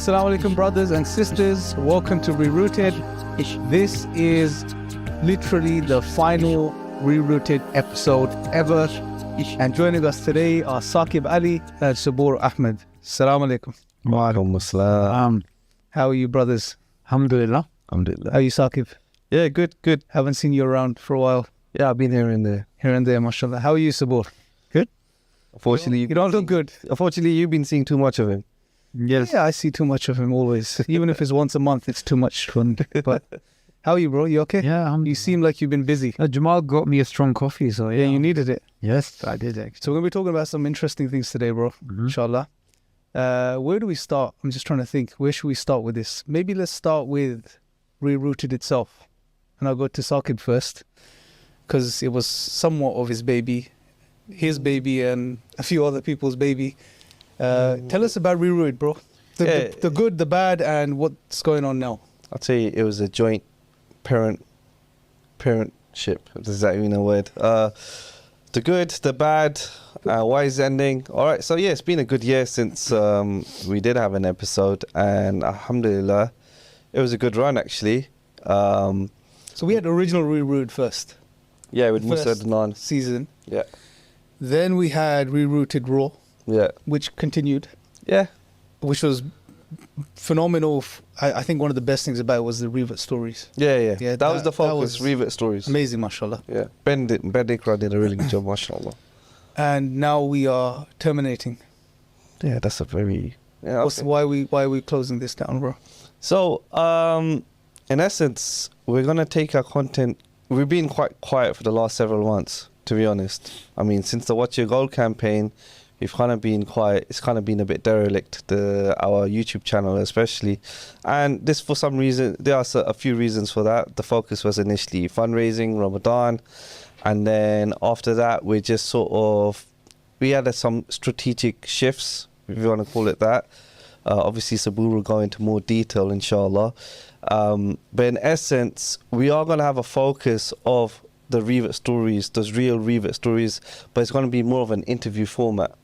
Assalamu alaikum, brothers and sisters. Welcome to Rerouted. This is literally the final Rerouted episode ever. And joining us today are Saqib Ali and Sabur Ahmed. Assalamu alaikum. Wa alaikum assalam. How are you, brothers? Alhamdulillah. Alhamdulillah. How are you, Saqib? Yeah, good. Haven't seen you around for a while. Yeah, I've been here and there. Here and there, mashallah. How are you, Sabur? Good. Unfortunately, You don't look good. Unfortunately, you've been seeing too much of him. Yes. Yeah, I see too much of him always. Even if it's once a month, it's too much fun. But how are you, bro? You okay? Yeah, You seem like you've been busy. Jamal got me a strong coffee, so Yeah, you needed it. Yes, I did actually. So we're going to be talking about some interesting things today, bro. Inshallah. Where do we start? I'm just trying to think. Where should we start with this? Maybe let's start with Rerouted itself. And I'll go to Saqib first, because it was somewhat of his baby, and a few other people's baby. Tell us about Rerouted, bro. The good, the bad, and what's going on now. I'll tell you, it was a joint parentship. Is that even a word? The good, the bad, why is it ending? All right, so yeah, it's been a good year since we did have an episode, and alhamdulillah, it was a good run actually. So we had original Rerouted first. Yeah, with Musa First Adnan. season. Yeah. Then we had Rerouted Raw, Yeah. which continued, Yeah. which was phenomenal. I think one of the best things about it was the revert stories. Yeah. Yeah, that was the that focus, was revert stories. Amazing, mashallah. Yeah. Ben Ikra did a really good job, mashallah. And now we are terminating. Yeah, that's a very... Yeah, okay. Why are we closing this down, bro? So, in essence, we're going to take our content... We've been quite quiet for the last several months, to be honest. I mean, since the Watch Your Goal campaign, we've kind of been quiet. It's kind of been a bit derelict, our YouTube channel especially. And this, for some reason, there are a few reasons for that. The focus was initially fundraising, Ramadan. And then after that, we just sort of... We had some strategic shifts, if you want to call it that. Obviously, Sabur will go into more detail, inshallah. But in essence, we are going to have a focus of the revert stories, those real revert stories, but it's going to be more of an interview format.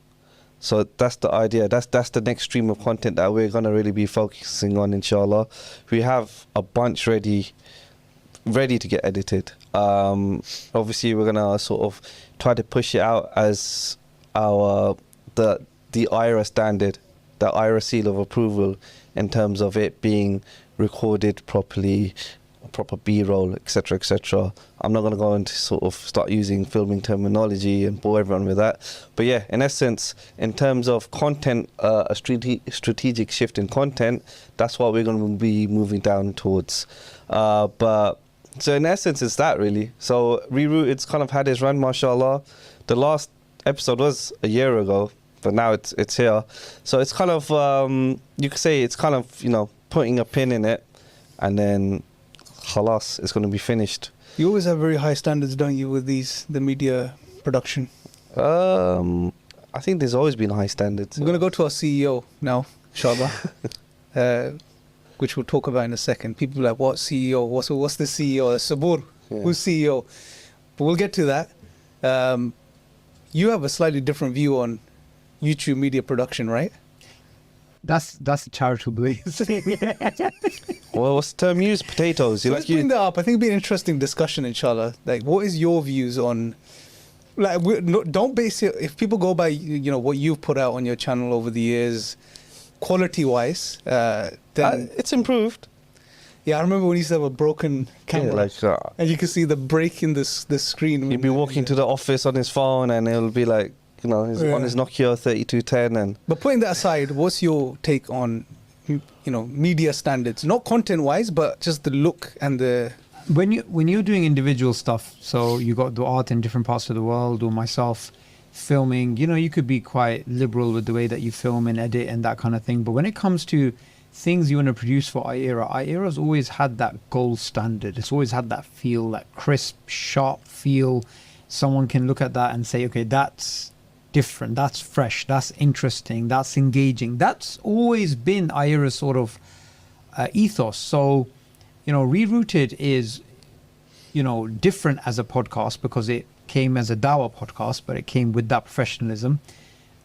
So that's the idea. That's the next stream of content that we're going to really be focusing on, inshallah. We have a bunch ready to get edited. Obviously, we're going to sort of try to push it out as the iERA standard, the iERA seal of approval, in terms of it being recorded properly, proper B-roll, etc., etc. I'm not going to go into sort of start using filming terminology and bore everyone with that. But yeah, in essence, in terms of content, a strategic shift in content, that's what we're going to be moving down towards. But so in essence, it's that really. So Rerouted's kind of had its run, mashallah. The last episode was a year ago, but now it's here. So it's kind of, you could say it's kind of, putting a pin in it, and then khalas, it's going to be finished. You always have very high standards, don't you, with the media production? I think there's always been high standards. We're going to go to our CEO now, inshallah, which we'll talk about in a second. People are like, what CEO? What's the CEO? Sabur, Yeah. who's CEO? But we'll get to that. You have a slightly different view on YouTube media production, right? That's a charitable belief. Well, what's the term used? Potatoes. So let's bring that up. I think it'd be an interesting discussion, inshallah. Like, what is your views on... Like, don't base it... If people go by, what you've put out on your channel over the years, quality-wise, then... it's improved. Yeah, I remember when you used to have a broken camera. Yeah, and you could see the break in the screen. He'd be walking to the office on his phone, and it'll be like, on his Nokia 3210. And But putting that aside, what's your take on, media standards? Not content-wise, but just the look and the... When you're doing individual stuff, so you got the art in different parts of the world, or myself filming, you could be quite liberal with the way that you film and edit and that kind of thing. But when it comes to things you want to produce for iERA's always had that gold standard. It's always had that feel, that crisp, sharp feel. Someone can look at that and say, okay, that's different, that's fresh, that's interesting, that's engaging. That's always been iERA's sort of ethos. So, Rerouted is, different as a podcast because it came as a Dawah podcast, but it came with that professionalism.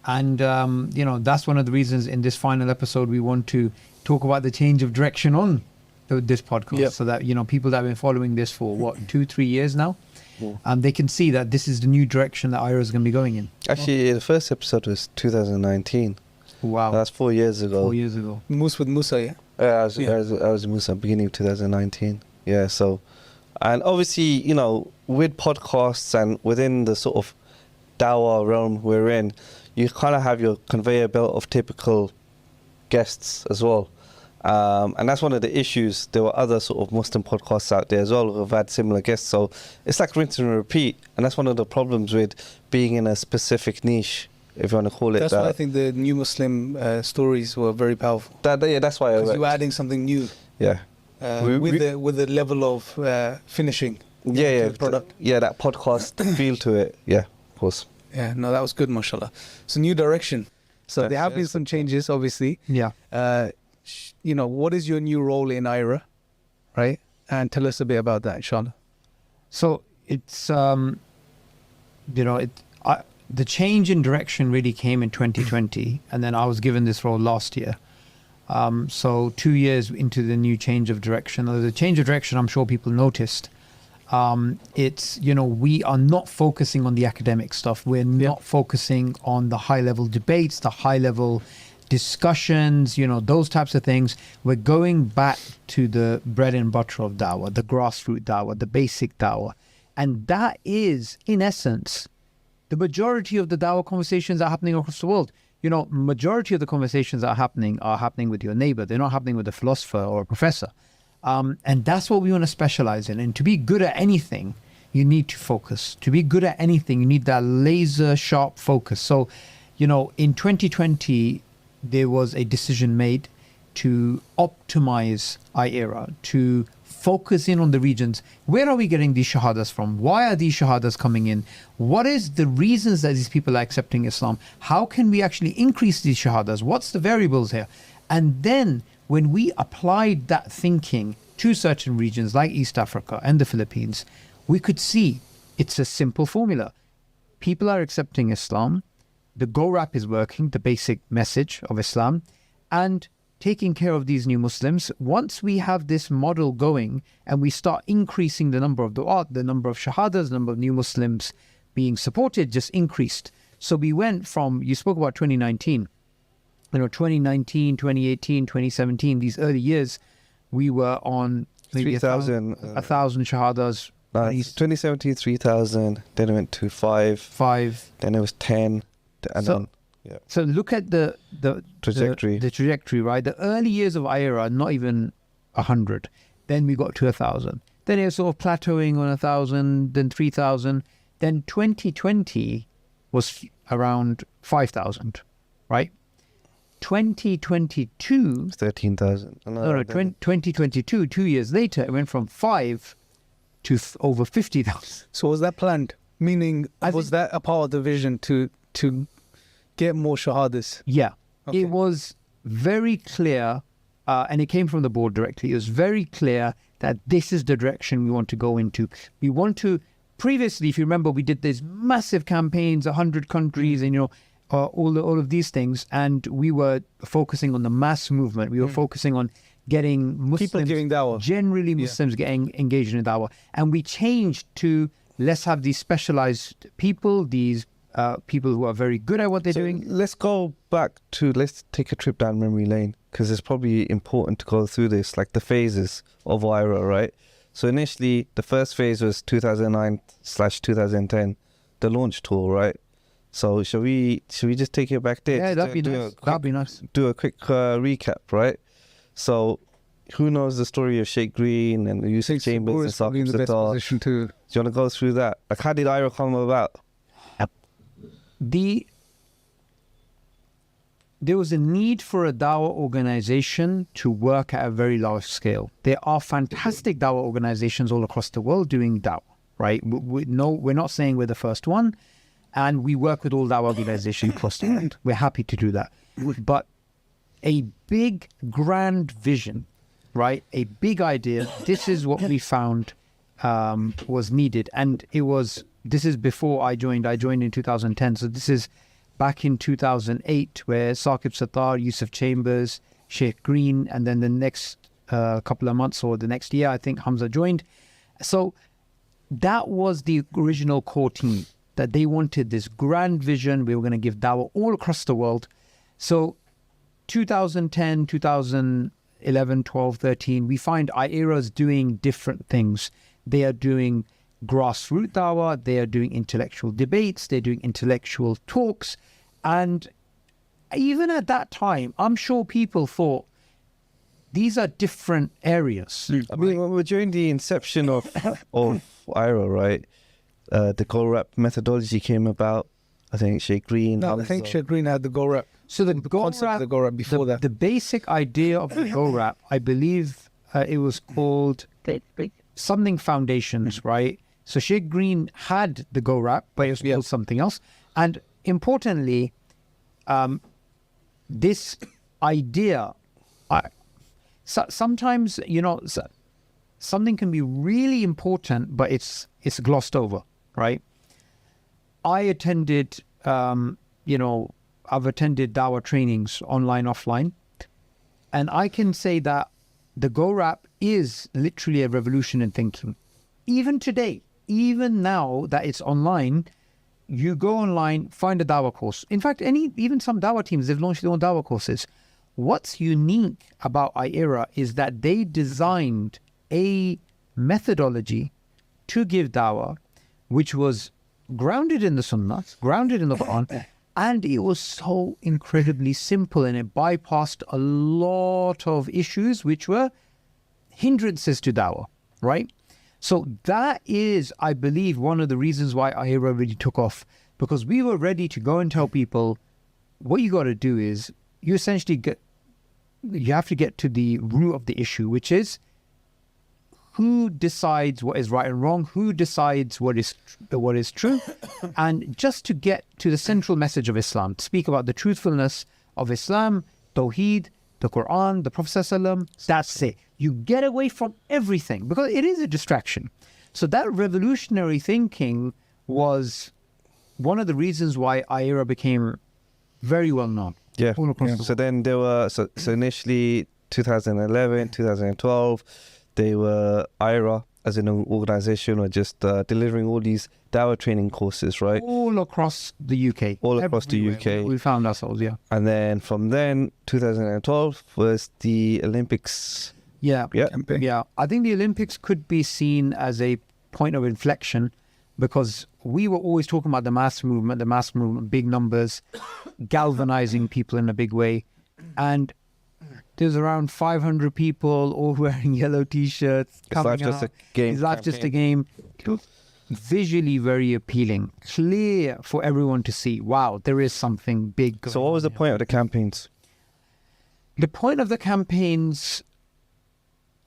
And, that's one of the reasons in this final episode we want to talk about the change of direction on this podcast. Yep. So that, people that have been following this for, 2-3 years now, they can see that this is the new direction that iERA is going to be going in. Actually, the first episode was 2019. Wow. That's 4 years ago. 4 years ago. Moose with Musa, yeah? I was in Musa beginning of 2019. Yeah, so, and obviously, with podcasts and within the sort of Dawah realm we're in, you kind of have your conveyor belt of typical guests as well. And that's one of the issues. There were other sort of Muslim podcasts out there as well who have had similar guests. So it's like rinse and repeat. And that's one of the problems with being in a specific niche, if you want to call it That's that. why I think the new Muslim stories were very powerful. That's why Because you were adding something new Yeah. with the level of finishing Yeah, the product. Yeah, that podcast feel to it. Yeah, of course. Yeah, no, that was good, mashallah. So new direction. So there have been some changes, obviously. Yeah. What is your new role in iERA, right? And tell us a bit about that, inshallah. So it's, the change in direction really came in 2020, and then I was given this role last year. So 2 years into the new change of direction, or the change of direction, I'm sure people noticed. It's, we are not focusing on the academic stuff. We're not focusing on the high level debates, the high level discussions, those types of things. We're going back to the bread and butter of Dawah, the grassroots Dawah, the basic Dawah. And that is, in essence, the majority of the Dawah conversations that are happening across the world. Majority of the conversations that are happening with your neighbor. They're not happening with a philosopher or a professor. And that's what we want to specialize in. And to be good at anything, you need to focus. To be good at anything, you need that laser sharp focus. So, in 2020, there was a decision made to optimize iERA, to focus in on the regions. Where are we getting these shahadas from? Why are these shahadas coming in? What is the reasons that these people are accepting Islam? How can we actually increase these shahadas? What's the variables here? And then when we applied that thinking to certain regions like East Africa and the Philippines, we could see it's a simple formula. People are accepting Islam. The GoRap is working, the basic message of Islam, and taking care of these new Muslims. Once we have this model going and we start increasing the number of du'at, the number of shahadas, the number of new Muslims being supported just increased. So we went from, you spoke about 2019, 2019, 2018, 2017, these early years, we were on maybe 3,000. 1,000 shahadas. 2017, 3,000. Then it went to 5. Then it was 10. And so look at the trajectory. The trajectory, right? The early years of iERA, not even 100. Then we got to 1,000. Then it was sort of plateauing on 1,000, then 3,000. Then 2020 was around 5,000, right? 2022... 13,000. No, 2022, 2 years later, it went from 5 to over 50,000. So was that planned? Meaning, was that a part of the vision to get more shahadas? Yeah. Okay. It was very clear, and it came from the board directly. It was very clear that this is the direction we want to go into. We want to, previously, if you remember, we did these massive campaigns, 100 countries, and all of these things, and we were focusing on the mass movement. We were focusing on getting Muslims, people giving dawah, generally Muslims getting engaged in dawah, and we changed to let's have these specialized people, these people who are very good at what they're doing. Let's take a trip down memory lane, because it's probably important to go through this, like the phases of iERA, right? So initially, the first phase was 2009/2010, the launch tour, right? So should we just take it back there? Yeah, that'd be nice. That'd be nice. Do a quick recap, right? So who knows the story of Sheikh Green and Yusuf Chambers and Saqib Sattar? Do you want to go through that? Like, how did iERA come about? There was a need for a dawah organization to work at a very large scale. There are fantastic dawah organizations all across the world doing dawah, right? We're not saying we're the first one, and we work with all dawah organizations across the world. We're happy to do that. But a big, grand vision, right? A big idea, this is what we found was needed. And this is before I joined. I joined in 2010. So this is back in 2008, where Saqib Sattar, Yusuf Chambers, Sheikh Green, and then the next couple of months or the next year, I think Hamza joined. So that was the original core team, that they wanted this grand vision. We were going to give Dawah all across the world. So 2010, 2011, 12, 13, we find iERA's doing different things. They are doing grassroots Dawah, they are doing intellectual debates, they're doing intellectual talks. And even at that time, I'm sure people thought, these are different areas. I mean, during the inception of iERA, right, the goal rap methodology came about. I think Sheikh Green. No, I think Sheikh Green had the go rap. So the concept of the go rap before that. The basic idea of the go rap, I believe it was called something foundations, right? So Sheikh Green had the go rap, but it was called something else. And importantly, this idea, sometimes, you know, something can be really important, but it's glossed over, right? I attended, you know, I've attended Dawah trainings online, offline, and I can say that the Go Rap is literally a revolution in thinking. Even today, even now that it's online, you go online, find a Dawah course. In fact, even some Dawah teams, they've launched their own Dawah courses. What's unique about iERA is that they designed a methodology to give Dawah, which was grounded in the Sunnah, grounded in the Quran, and it was so incredibly simple, and it bypassed a lot of issues which were hindrances to Dawah, right? So that is, I believe, one of the reasons why iERA really took off, because we were ready to go and tell people, what you got to do is, you essentially you have to get to the root of the issue, which is, who decides what is right and wrong? Who decides what is true? And just to get to the central message of Islam, speak about the truthfulness of Islam, Tawheed, the Quran, the Prophet ﷺ, that's it. You get away from everything, because it is a distraction. So that revolutionary thinking was one of the reasons why iERA became very well known. Yeah. All across the world. So then there were, so initially 2011, 2012, they were iERA as an organization, or just delivering all these Dawah training courses, right? All across the UK. All across the UK. We found ourselves, yeah. And then from then, 2012 was the Olympics. Yeah. Campaign. Yeah. I think the Olympics could be seen as a point of inflection, because we were always talking about the mass movement, big numbers, galvanizing people in a big way. And there's around 500 people all wearing yellow T-shirts. It's not just a game. It's not just a game. Visually very appealing, clear for everyone to see. Wow, there is something big going So what was the on point of the campaigns? here. The point of the campaigns,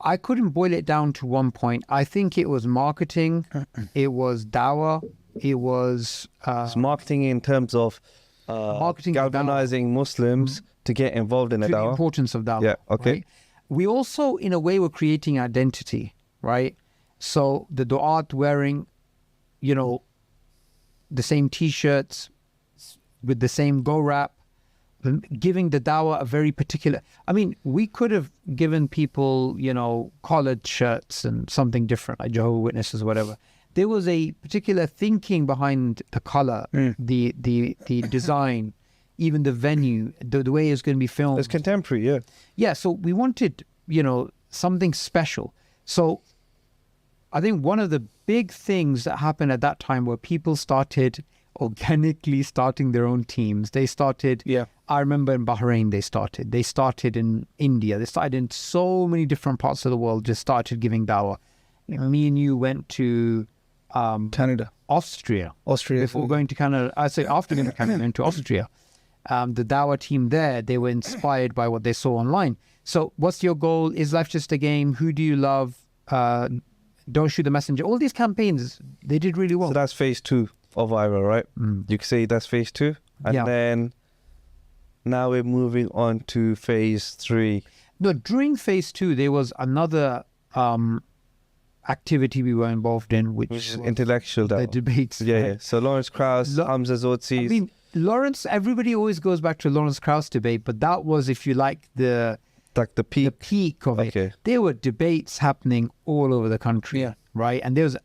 I couldn't boil it down to one point. I think it was marketing, it was Dawah, it was It's marketing in terms of marketing of galvanizing Muslims to get involved in the to the Dawah. importance of Dawah. Yeah, okay. Right? We also, in a way, were creating identity, right? So the du'at wearing, you know, the same T-shirts with the same go rap, giving the Dawah a very particular. I mean, we could have given people, you know, collared shirts and something different, like Jehovah's Witnesses or whatever. There was a particular thinking behind the color, the design, even the venue, the way it's going to be filmed. It's contemporary, yeah. Yeah, so we wanted, you know, something special. So I think one of the big things that happened at that time were people started organically starting their own teams. They started, I remember in Bahrain they started in India, they started in so many different parts of the world, just started giving Dawah. Me and you went to Canada. Austria. Austria. Before going to Canada, I say after going to Canada, went to Austria. The Dawah team there, they were inspired by what they saw online. So what's your goal? Is life just a game? Who do you love? Don't shoot the messenger. All these campaigns, they did really well. So that's phase 2 of iERA, right? You could say that's phase 2. And then now we're moving on to phase 3. No, during phase 2, there was another activity we were involved in, which Which is was intellectual the Dawah. debates. Yeah, right? yeah. So Lawrence Krauss, Hamza Zotzi. I mean, Lawrence, everybody always goes back to Lawrence Krauss debate, but that was, if you like, the peak of it. There were debates happening all over the country, right? And there was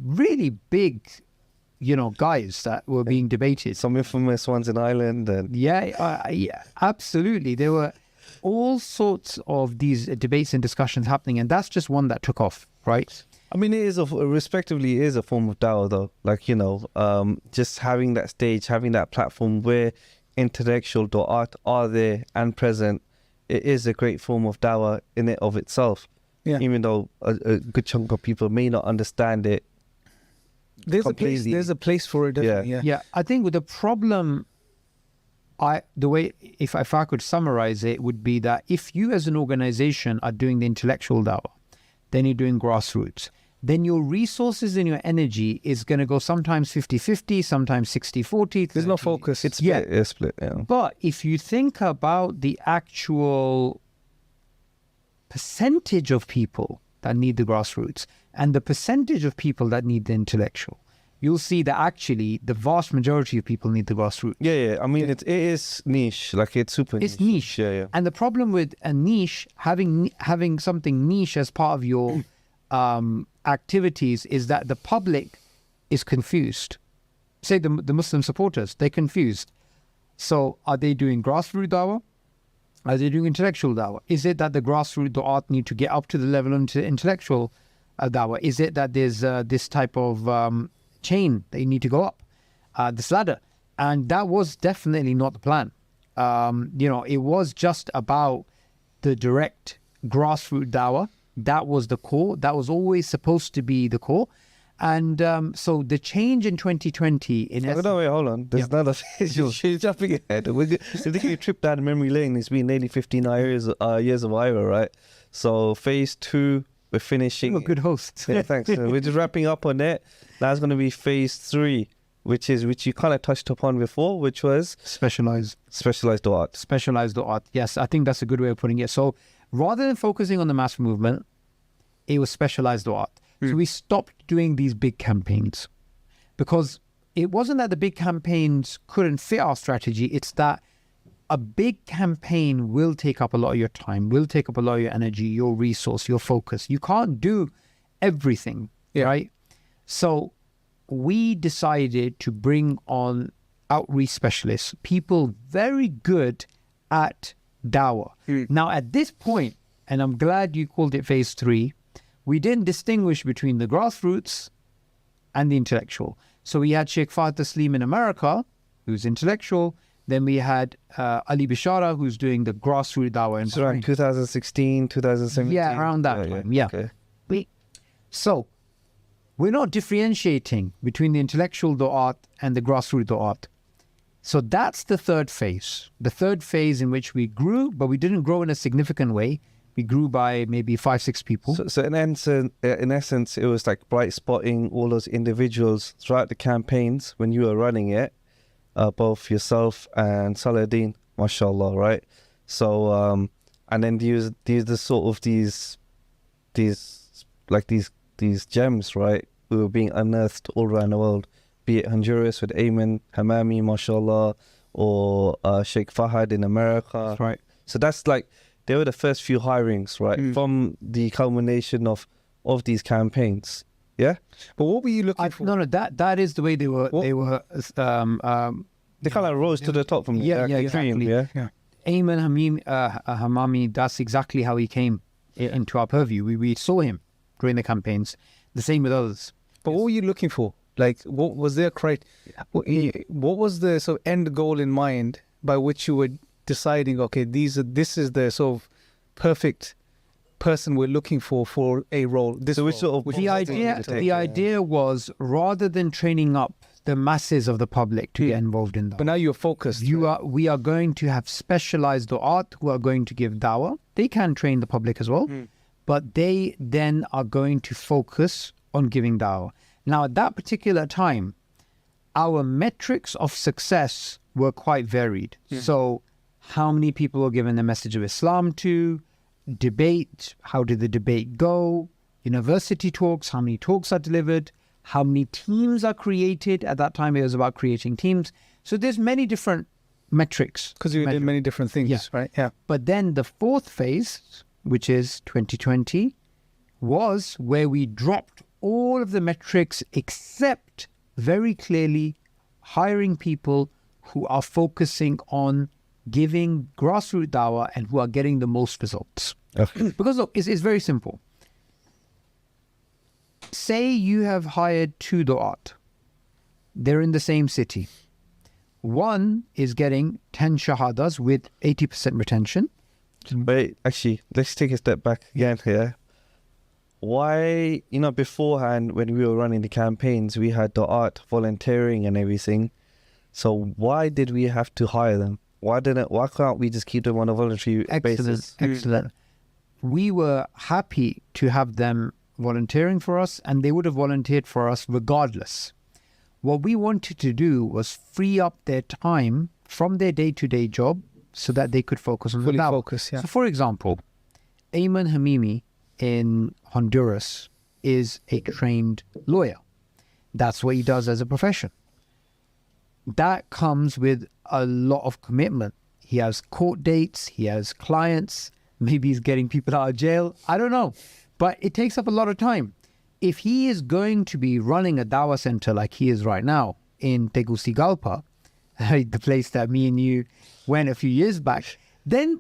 really big, guys that were being debated. Some infamous ones in Ireland. And yeah, absolutely. There were all sorts of these debates and discussions happening, and that's just one that took off, right? I mean, it is respectively is a form of dawah, though. Like, just having that stage, having that platform where intellectual du'at are there and present, it is a great form of dawah in it of itself. Yeah. Even though a good chunk of people may not understand it. There's a place for it, definitely. Yeah. I think with the problem, if I could summarize it, would be that if you as an organization are doing the intellectual dawah, then you're doing grassroots, then your resources and your energy is going to go sometimes 50-50, sometimes 60-40. There's no focus. It's split. Yeah. But if you think about the actual percentage of people that need the grassroots and the percentage of people that need the intellectual, you'll see that actually the vast majority of people need the grassroots. Yeah. I mean, it is niche. Like, it's super niche. It's niche. Yeah. And the problem with a niche, having something niche as part of your activities, is that the public is confused. Say the Muslim supporters, they're confused. So are they doing grassroots dawah? Are they doing intellectual dawah? Is it that the grassroots du'at need to get up to the level of intellectual dawah? Is it that there's this type of chain that you need to go up, this ladder? And that was definitely not the plan. It was just about the direct grassroots dawah. That was the core. That was always supposed to be the core. And so the change in 2020 in wait, hold on. There's another phase. She's jumping ahead. We're taking a trip down memory lane. It's been nearly 15 years of iERA, right? So phase 2, we're finishing. You're a good host. Yeah, thanks. We're just wrapping up on it. Now it's going to be phase 3, which you kind of touched upon before, which was specialized du'at. Specialized du'at. Yes, I think that's a good way of putting it. So rather than focusing on the mass movement, it was specialized du'at. So we stopped doing these big campaigns because it wasn't that the big campaigns couldn't fit our strategy. It's that a big campaign will take up a lot of your time, will take up a lot of your energy, your resource, your focus. You can't do everything, right? So we decided to bring on outreach specialists, people very good at dawah. Now, at this point, and I'm glad you called it phase 3, we didn't distinguish between the grassroots and the intellectual. So we had Sheikh Fahd Taslim in America, who's intellectual. Then we had Ali Bishara, who's doing the grassroots dawah. It's around 2016, 2017? Yeah, around that time, yeah. Okay. So we're not differentiating between the intellectual du'at and the grassroots du'at. So that's the third phase. The third phase in which we grew, but we didn't grow in a significant way. We grew by maybe 5-6 people. So in essence, it was like bright spotting all those individuals throughout the campaigns when you were running it, both yourself and Salahuddin, mashallah, right? So and then these gems, right, who were being unearthed all around the world, be it Honduras with Ayman Hamami, mashallah, or Sheikh Fahad in America. Right. So that's like, they were the first few hirings, right, from the culmination of these campaigns. Yeah. But what were you looking for? No, that is the way they were. They were. They kind of rose to the top from the exactly. Yeah. Ayman Hamami, that's exactly how he came into our purview. We saw him during the campaigns. The same with others. But what were you looking for? Like, what was their what was the sort of end goal in mind by which you were deciding, okay, this is the sort of perfect person we're looking for a role? The idea was, rather than training up the masses of the public to get involved in that, but now you're focused. We are going to have specialized du'at who are going to give dawah. They can train the public as well, but they then are going to focus on giving dawah. Now, at that particular time, our metrics of success were quite varied. So how many people were given the message of Islam to? Debate, how did the debate go? University talks, how many talks are delivered? How many teams are created? At that time, it was about creating teams. So there's many different metrics. Because you did many different things, Yeah. right? Yeah. But then the fourth phase, which is 2020, was where we dropped all of the metrics except very clearly hiring people who are focusing on giving grassroots dawah and who are getting the most results. Okay. Because look, it's very simple. Say you have hired 2 du'at. They're in the same city. One is getting 10 shahadas with 80% retention. Wait, actually, let's take a step back again here. Why, beforehand when we were running the campaigns, we had the art, volunteering and everything. So why did we have to hire them? Why can't we just keep them on a voluntary basis? Excellent. We were happy to have them volunteering for us, and they would have volunteered for us regardless. What we wanted to do was free up their time from their day-to-day job so that they could focus on Fully the dawah. focus, yeah. So for example, Ayman Hamimi in Honduras is a trained lawyer. That's what he does as a profession. That comes with a lot of commitment. He has court dates, he has clients, maybe he's getting people out of jail. I don't know. But it takes up a lot of time. If he is going to be running a dawah center like he is right now in Tegucigalpa, the place that me and you went a few years back, then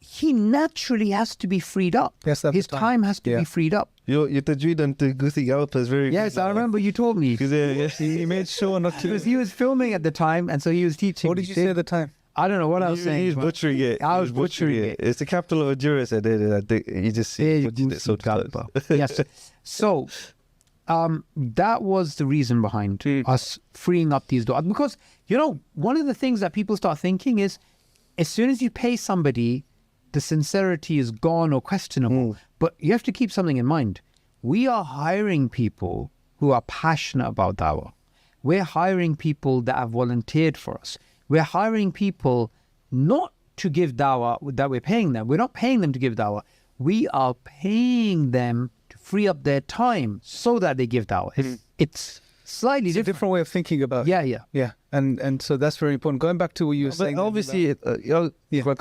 he naturally has to be freed up. Yes, that's his the time has to Yeah. be freed up. Your Tajweed and Tegucigalpa is very Yes, good. I remember you told me. He made sure not to. Because he was filming at the time, and so he was teaching. What did you say at the time? I don't know what I was saying. He's but butchering it. I He's was butchering it. It's the capital of Honduras. And you just butchered it so close. Yes. So that was the reason behind us freeing up these doors. Because, one of the things that people start thinking is, as soon as you pay somebody, the sincerity is gone or questionable. But you have to keep something in mind. We are hiring people who are passionate about dawah. We're hiring people that have volunteered for us. We're hiring people not to give dawah that we're paying them. We're not paying them to give dawah. We are paying them to free up their time so that they give dawah. It's slightly It's a different way of thinking about it. Yeah. Yeah. And so that's very important. Going back to what you were saying. But obviously, Go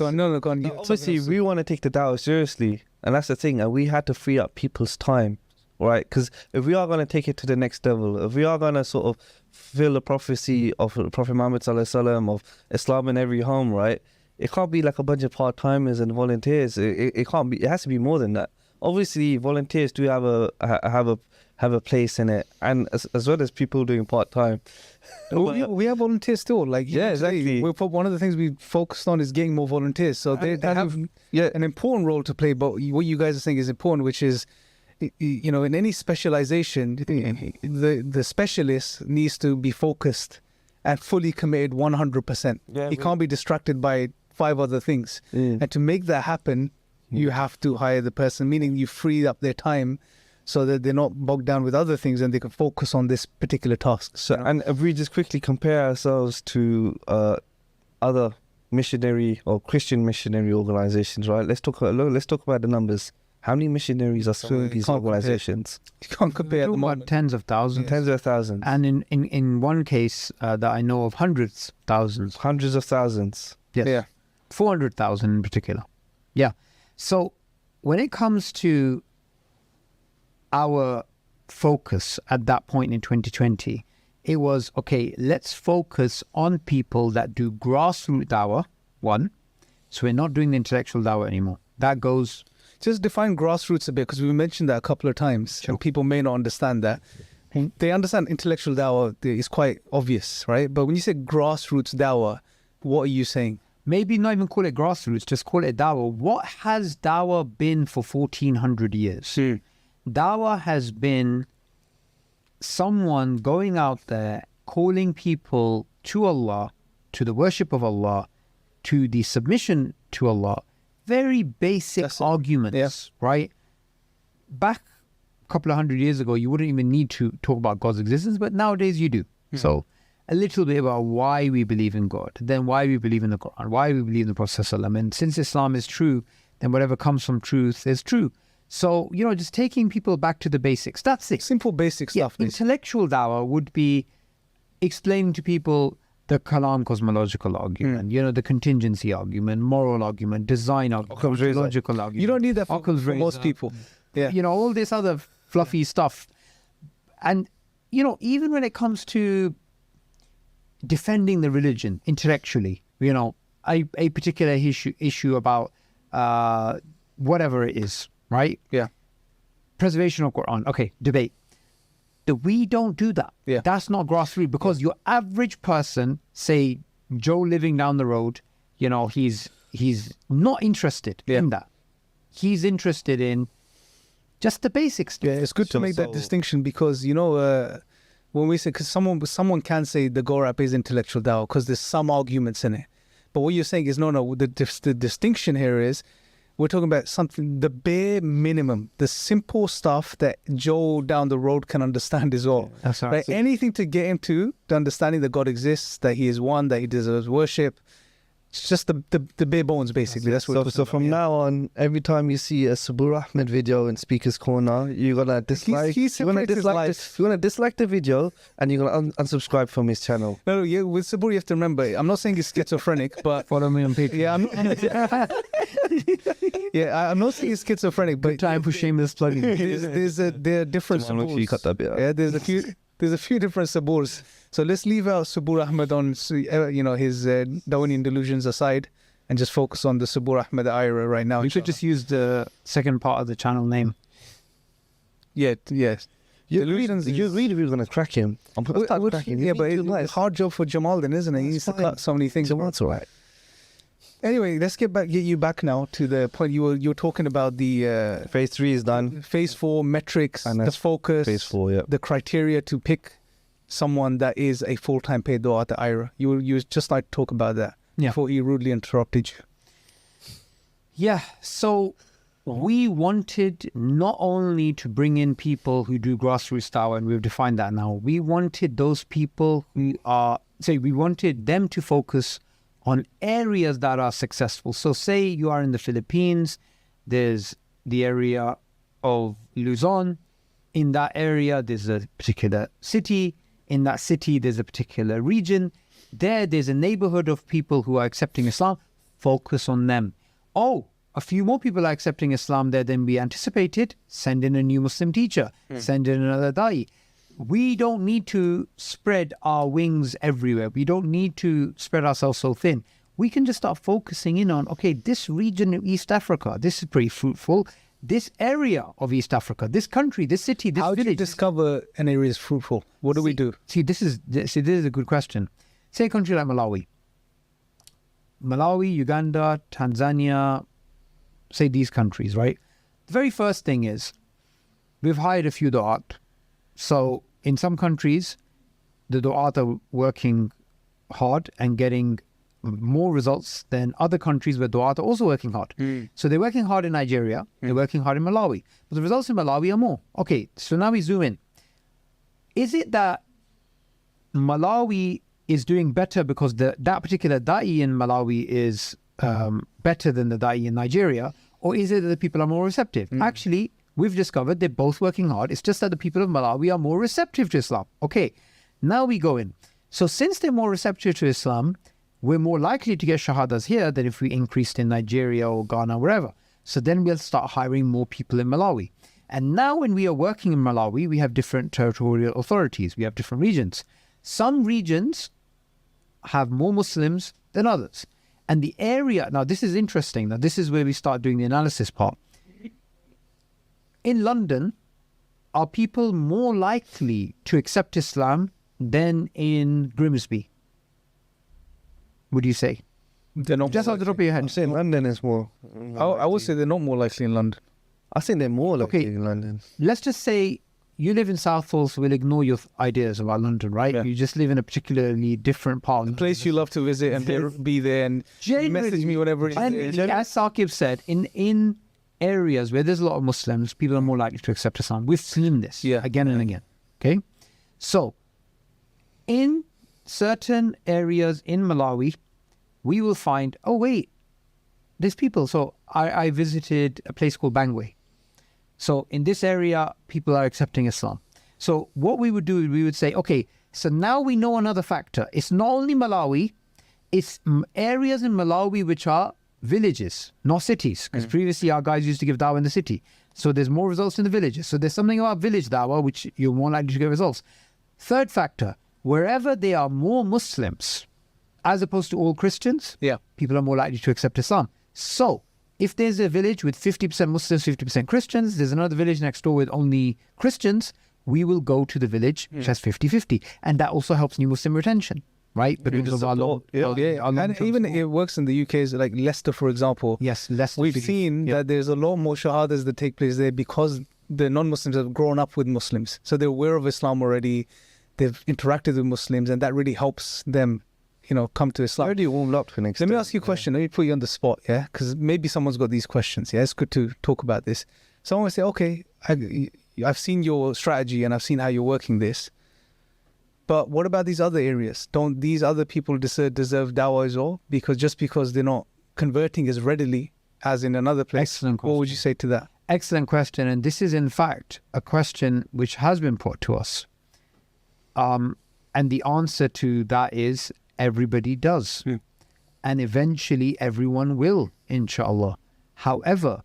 on. No, go on. obviously we want to take the dawah seriously, and that's the thing. And we had to free up people's time, right? Because if we are going to take it to the next level, if we are going to sort of fulfill the prophecy of Prophet Muhammad sallallahu alaihi wasallam of Islam in every home, right? It can't be like a bunch of part-timers and volunteers. It can't be. It has to be more than that. Obviously, volunteers do have a place in it, and as well as people doing part-time. we have volunteers still. Exactly. One of the things we focused on is getting more volunteers. So they have an important role to play. But what you guys are saying is important, which is, in any specialization, the specialist needs to be focused and fully committed 100%. He can't be distracted by 5 other things. And to make that happen, you have to hire the person, meaning you free up their time so that they're not bogged down with other things and they can focus on this particular task. So, and if we just quickly compare ourselves to other missionary or Christian missionary organizations, right? Let's talk about the numbers. How many missionaries are some of these organizations? You can't compare at the About moment. tens of thousands. Tens of thousands. And in one case that I know of, hundreds of thousands. Hundreds of thousands. Yes. Yeah. 400,000 in particular. Yeah. So when it comes to our focus at that point in 2020, it was, okay, let's focus on people that do grassroots dawah, one. So we're not doing the intellectual dawah anymore. That goes... Just define grassroots a bit, because we mentioned that a couple of times, and people may not understand that. They understand intellectual dawah is quite obvious, right? But when you say grassroots dawah, what are you saying? Maybe not even call it grassroots, just call it dawah. What has dawah been for 1400 years? Dawah has been someone going out there calling people to Allah, to the worship of Allah, to the submission to Allah. Very basic arguments, right? Back a couple of hundred years ago, you wouldn't even need to talk about God's existence, but nowadays you do. So a little bit about why we believe in God, then why we believe in the Quran, why we believe in the Prophet ﷺ. And since Islam is true, then whatever comes from truth is true. So, just taking people back to the basics. That's it. Simple basic stuff. Intellectual dawah would be explaining to people the Kalam cosmological argument, the contingency argument, moral argument, design argument, logical argument. You don't need that for Occam's most razor, people. Yeah. All this other fluffy stuff. And, even when it comes to defending the religion intellectually, a particular issue about whatever it is, right? Yeah. Preservation of Quran. Okay, debate. We don't do that. Yeah. That's not grassroots, because your average person, say Joe living down the road, he's not interested in that. He's interested in just the basics. Yeah, it's good to make that distinction, because when we say, because someone can say the Gorab is intellectual dawah because there's some arguments in it, but what you're saying is no. The distinction here is we're talking about something, the bare minimum, the simple stuff that Joe down the road can understand as well. That's right. Anything to get him to the understanding that God exists, that He is one, that He deserves worship. It's just the bare bones, basically. That's what. So from now on, every time you see a Sabur Ahmed video in Speaker's Corner, you're gonna dislike. You're gonna dislike the video, and you're gonna unsubscribe from his channel. No, yeah. With Sabur, you have to remember. I'm not saying he's schizophrenic, but Follow me on Patreon. yeah, I'm not saying he's schizophrenic, but Time for shameless plugging. there are different Come on, make sure you cut that bit out. Yeah, there's a few different Saburs. So let's leave out Sabur Ahmed on his Darwinian delusions aside, and just focus on the Sabur Ahmed iERA right now. We should just use the second part of the channel name. Yes. You agreed we were gonna crack him. I'm gonna start cracking him. Yeah, but it's a hard job for Jamal then, isn't it? He needs to cut so many things. Jamal's alright. Anyway, let's get you back now to the point you were talking about. The Phase 3 is done. Phase 4 metrics, And the that's focus, Phase 4, yeah. the criteria to pick someone that is a full-time paid dawah at the iERA. You just like to talk about that before he rudely interrupted you. Yeah, so we wanted not only to bring in people who do grassroots dawah, and we've defined that now. We wanted those people we wanted them to focus on areas that are successful. So say you are in the Philippines, there's the area of Luzon. In that area, there's a particular city. In that city, there's a particular region. There's a neighborhood of people who are accepting Islam. Focus on them. Oh, a few more people are accepting Islam there than we anticipated. Send in a new Muslim teacher. Send in another da'i. We don't need to spread our wings everywhere. We don't need to spread ourselves so thin. We can just start focusing in on, okay, this region of East Africa, this is pretty fruitful. This area of East Africa, this country, this city, this How village. do you discover an area is fruitful? What do we do? This is a good question. Say a country like Malawi, Uganda, Tanzania, say these countries, right? The very first thing is we've hired a few du'at. So in some countries, the du'at are working hard and getting more results than other countries where du'at are also working hard. So they're working hard in Nigeria, they're working hard in Malawi. But the results in Malawi are more. Okay, so now we zoom in. Is it that Malawi is doing better because that particular da'i in Malawi is better than the da'i in Nigeria? Or is it that the people are more receptive? Actually, we've discovered they're both working hard. It's just that the people of Malawi are more receptive to Islam. Okay, now we go in. So since they're more receptive to Islam, we're more likely to get shahadas here than if we increased in Nigeria or Ghana, wherever. So then we'll start hiring more people in Malawi. And now when we are working in Malawi, we have different territorial authorities. We have different regions. Some regions have more Muslims than others. And the area, now this is interesting. Now this is where we start doing the analysis part. In London, are people more likely to accept Islam than in Grimsby? Would you say? They're not Just more off the top of your I'm head. saying London is more. I would say they're not more likely in London. I think they're more likely Okay. in London. Let's just say you live in Southall, so we'll ignore your ideas about London, right? Yeah. You just live in a particularly different part. A place you love to visit and be there and message me whenever it's And there. as Saqib said, in areas where there's a lot of Muslims, people are more likely to accept Islam. We've seen this again and again. Okay? So, in certain areas in Malawi, we will find, oh wait, there's people. So I visited a place called Bangwe. So in this area, people are accepting Islam. So what we would do, we would say, okay, So now we know another factor. It's not only Malawi, it's areas in Malawi which are villages, not cities. Because previously our guys used to give dawah in the city. So there's more results in the villages. So there's something about village dawah which you're more likely to get results. Third factor, wherever there are more Muslims, as opposed to all Christians, people are more likely to accept Islam. So if there's a village with 50% Muslims, 50% Christians, there's another village next door with only Christians, we will go to the village which has 50-50. And that also helps new Muslim retention, right? But because of our long, and even it works in the UK, is like Leicester, for example. Yes, Leicester. We've seen that there's a lot more shahadas that take place there because the non-Muslims have grown up with Muslims. So they're aware of Islam already. They've interacted with Muslims, and that really helps them, come to Islam. Already warmed up for next. Let me ask you a question. Let me put you on the spot, because maybe someone's got these questions. It's good to talk about this. Someone will say, okay, I've seen your strategy and I've seen how you're working this, but what about these other areas? Don't these other people deserve dawah as well? Because they're not converting as readily as in another place. Excellent question. What would you say to that? Excellent question. And this is in fact a question which has been put to us. And the answer to that is everybody does. And eventually everyone will, inshallah. However,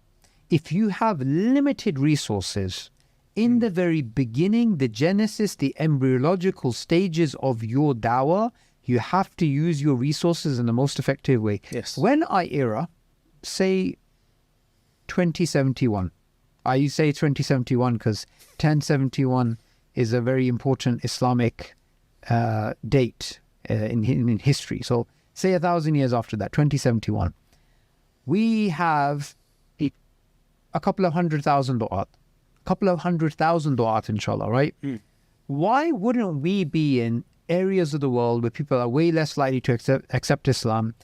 if you have limited resources, in the very beginning, the genesis, the embryological stages of your dawah, you have to use your resources in the most effective way. Yes. When iERA, say 2071, I say 2071 because 1071 is a very important Islamic date in history. So say 1,000 years after that, 2071, we have a couple of 100,000 du'at. Couple of 100,000 du'at, inshallah, right? Why wouldn't we be in areas of the world where people are way less likely to accept Islam,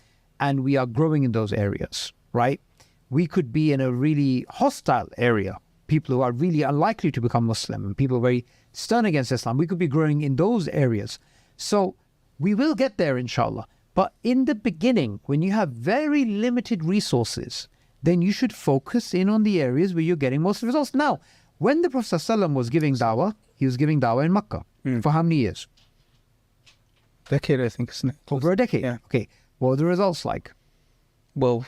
and we are growing in those areas, right? We could be in a really hostile area, people who are really unlikely to become Muslim, and people very stern against Islam. We could be growing in those areas. So we will get there, inshallah. But in the beginning, when you have very limited resources, then you should focus in on the areas where you're getting most results. Now, when the Prophet ﷺ was giving dawah, he was giving dawah in Makkah. For how many years? Decade, I think, isn't it? Over a decade. Yeah. Okay. What were the results like? Well,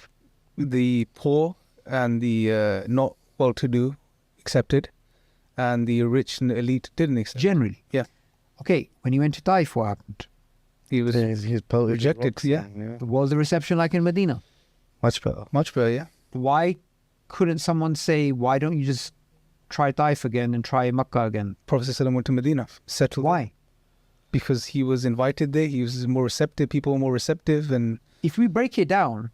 the poor and the not well-to-do accepted, and the rich and elite didn't accept. Generally. Yeah. Okay. When he went to Taif, what happened? He was rejected. Yeah. What was the reception like in Medina? Much better. Much better, yeah. Why couldn't someone say, why don't you just try Taif again and try Makkah again? Prophet ﷺ went to Medina, settled. Why? Because he was invited there. He was more receptive. People were more receptive. And if we break it down,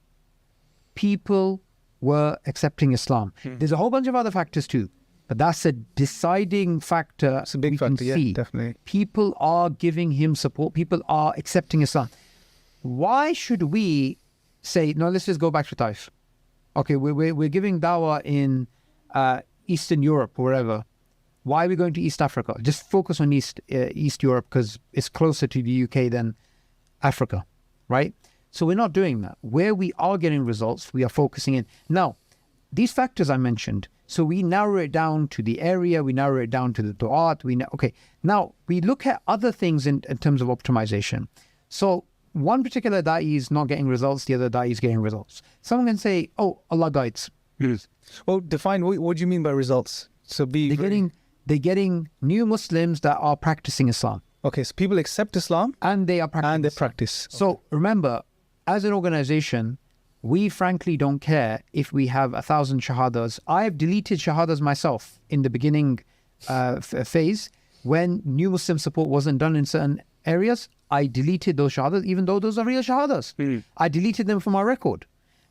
people were accepting Islam. There's a whole bunch of other factors too, but that's a deciding factor. it's a big we factor, can yeah, see. definitely. People are giving him support. People are accepting Islam. Why should we say, no, let's just go back to Taif? Okay, we're giving dawah in Eastern Europe or wherever. Why are we going to East Africa? Just focus on East Europe because it's closer to the UK than Africa, right? So we're not doing that. Where we are getting results, we are focusing in. Now, these factors I mentioned, so we narrow it down to the area, we narrow it down to the du'at. Okay, now we look at other things in terms of optimization. So one particular da'i is not getting results, the other da'i is getting results. Someone can say, oh, Allah guides. Well, define what do you mean by results? So They're getting new Muslims that are practicing Islam. Okay, so people accept Islam and they are practicing and they Islam. practice. So remember, as an organization, we frankly don't care if we have 1,000 shahadas. I've deleted shahadas myself in the beginning phase when new Muslim support wasn't done in certain areas. I deleted those shahadas, even though those are real shahadas. I deleted them from our record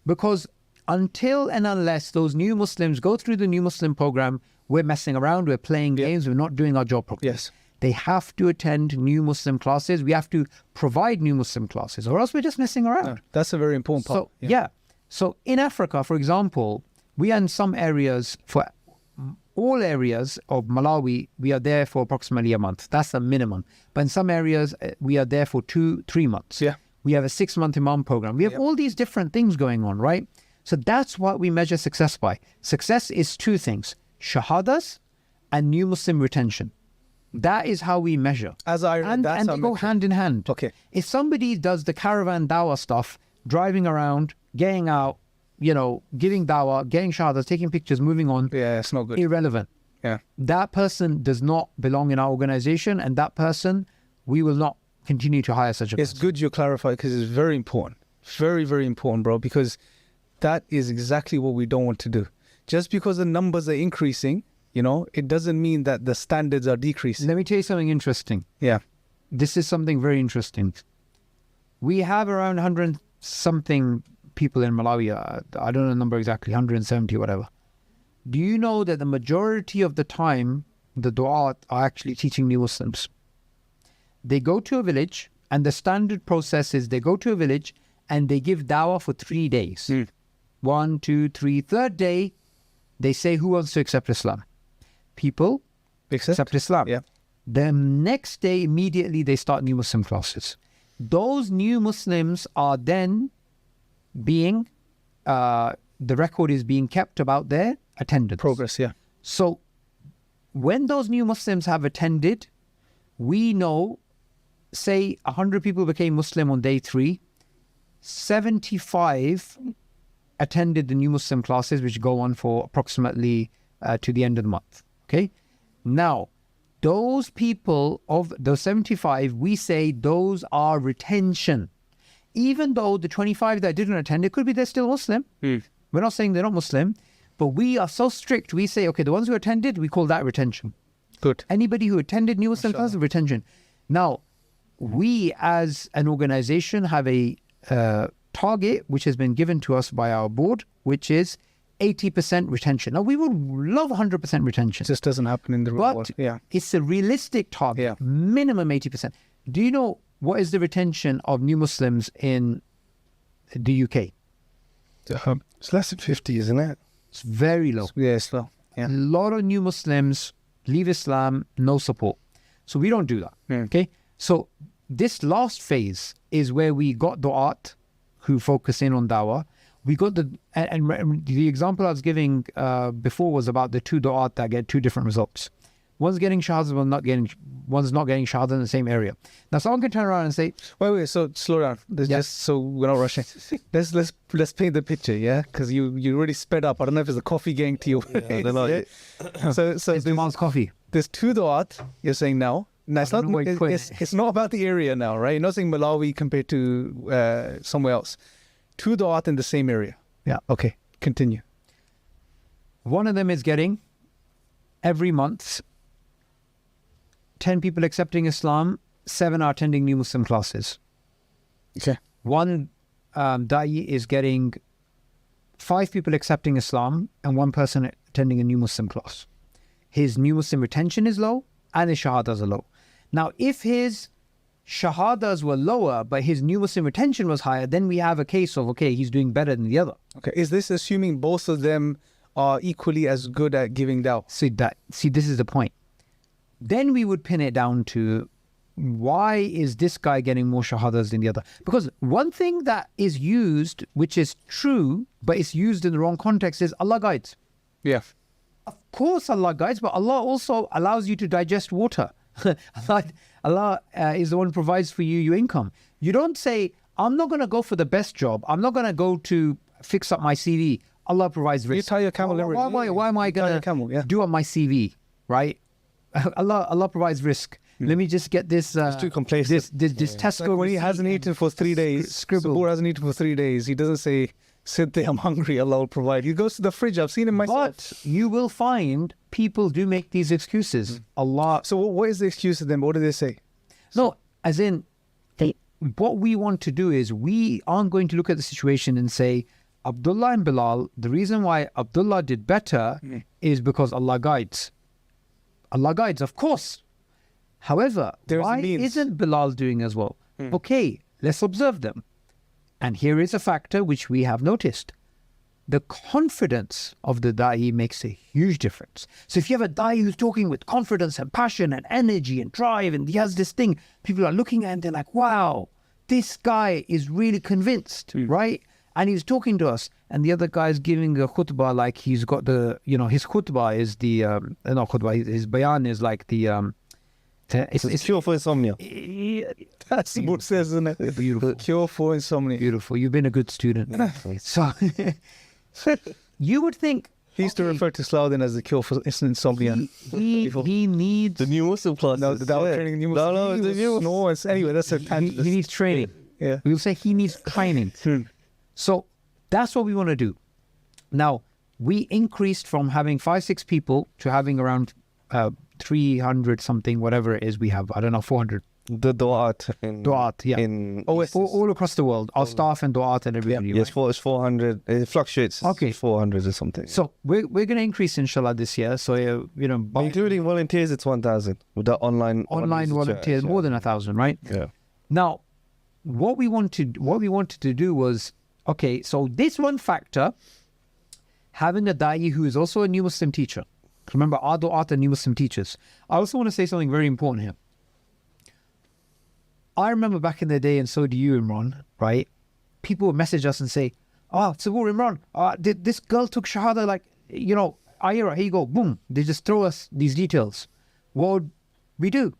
because until and unless those new Muslims go through the new Muslim program, we're messing around, we're playing games, we're not doing our job properly. Yes. They have to attend new Muslim classes. We have to provide new Muslim classes, or else we're just messing around. That's a very important part. So, yeah. So in Africa, for example, we are in some areas, for all areas of Malawi, we are there for approximately a month. That's the minimum. But in some areas, we are there for 2-3 months. Yeah. We have a 6-month Imam program. We have all these different things going on, right? So that's what we measure success by. Success is 2 things: shahadas and new Muslim retention. That is how we measure. As I And that's how they go hand in hand. Okay. If somebody does the caravan dawah stuff, driving around, getting out, giving dawah, getting shahadas, taking pictures, moving on, Yeah, it's not good. irrelevant. Yeah. That person does not belong in our organization, and that person, we will not continue to hire such a It's person. good you clarify because it's very important. Very, very important, bro, because that is exactly what we don't want to do. Just because the numbers are increasing, it doesn't mean that the standards are decreasing. Let me tell you something interesting. Yeah. This is something very interesting. We have around 100 something people in Malawi. I don't know the number exactly, 170 whatever. Do you know that the majority of the time, the du'at are actually teaching new Muslims? They go to a village, and the standard process is they go to a village and they give dawah for 3 days. 1, 2, 3. Third day, they say, who wants to accept Islam? People accept Islam. Yeah. The next day, immediately, they start new Muslim classes. Those new Muslims are then being, the record is being kept about their attendance. Progress, yeah. So when those new Muslims have attended, we know, say 100 people became Muslim on day 3, 75 attended the new Muslim classes, which go on for approximately to the end of the month. Okay. Now, those people of those 75, we say those are retention. Even though the 25 that didn't attend, it could be they're still Muslim. We're not saying they're not Muslim, but we are so strict. We say, okay, the ones who attended, we call that retention. Good. Anybody who attended new Muslim classes, retention. Now, we as an organization have a target which has been given to us by our board, which is 80% retention. Now, we would love 100% retention. It just doesn't happen in the real world. But Yeah. it's a realistic target, Yeah. minimum 80%. Do you know what is the retention of new Muslims in the UK? It's less than 50, isn't it? It's very low. Yeah, it's low. A Yeah. lot of new Muslims leave Islam, no support. So we don't do that. Okay. So this last phase is where we got du'at who focus in on dawah. We got and the example I was giving before was about the 2 du'at that get 2 different results. One's getting shahadah, one's not getting shahadah in the same area. Now someone can turn around and say, Wait, so slow down. Let's Yeah. just so we're not rushing. Let's paint the picture, yeah? Because you already sped up. I don't know if it's a coffee getting to you. I don't know. So it's there's, Jamal's coffee. there's 2 du'at you're saying now. Now it's I not don't know where you're putting it. it's not about the area now, right? You're not saying Malawi compared to somewhere else. 2 du'at in the same area. Yeah. Okay, continue. One of them is getting every month 10 people accepting Islam, 7 are attending new Muslim classes. Okay. One da'i is getting 5 people accepting Islam and 1 person attending a new Muslim class. His new Muslim retention is low and his shahadas are low. Now, if his shahadas were lower but his new Muslim retention was higher, then we have a case of, okay, he's doing better than the other. Okay. Is this assuming both of them are equally as good at giving dawah? See, this is the point. Then we would pin it down to why is this guy getting more shahadas than the other? Because one thing that is used, which is true, but it's used in the wrong context, is Allah guides. Yeah. Of course Allah guides, but Allah also allows you to digest water. Allah is the one who provides for you your income. You don't say, I'm not going to go for the best job. I'm not going to go to fix up my CV. Allah provides risk. You tie your camel every day. Why am I You tie going your camel, yeah. to do up my CV, right? Allah provides risk. Let me just get this. It's too complacent. This Tesco. Like when he hasn't eaten for 3 days, Scribble. Sabur hasn't eaten for 3 days, he doesn't say, sit there, I'm hungry, Allah will provide. He goes to the fridge. I've seen him myself. But you will find people do make these excuses. Allah. So what is the excuse to them? What do they say? No, as in, what we want to do is we aren't going to look at the situation and say, Abdullah and Bilal, the reason why Abdullah did better is because Allah guides. Allah guides, of course. However, There's why means. isn't Bilal doing as well? Okay, let's observe them. And here is a factor which we have noticed. The confidence of the da'i makes a huge difference. So if you have a da'i who's talking with confidence and passion and energy and drive and he has this thing, people are looking at it and they're like, wow, this guy is really convinced, right? And he's talking to us. And the other guy is giving a khutbah like he's got the, his khutbah is the, not khutbah, his bayan is like the It's a cure for insomnia. That's the book says, isn't it? Beautiful. Cure for insomnia. Beautiful. You've been a good student. So you would think He used to refer to Slaudin as the cure for insomnia. he needs The new Muslim class. No, the Dawah training. No, it's the new. No, it's, anyway, that's a he needs training. Yeah. We'll say he needs training. So that's what we want to do. Now, we increased from having 5-6 people to having around 300 something, whatever it is we have. I don't know, 400. The Du'at in Du'at, yeah. in all across the world. Our staff and Du'at and everybody. yes, right? it's 400. It fluctuates. Okay. 400 or something. So we're going to increase, inshallah, this year. So, by Including volunteers, it's 1,000 with the online volunteers, more than 1,000, right? Yeah. Now, what we wanted to do was, okay, so this one factor, having a da'i who is also a new Muslim teacher. Remember, our du'at are new Muslim teachers. I also want to say something very important here. I remember back in the day, and so do you, Imran, right? People would message us and say, Sabur, Imran, this girl took Shahada, like, iERA, here you go, boom. They just throw us these details. What would we do?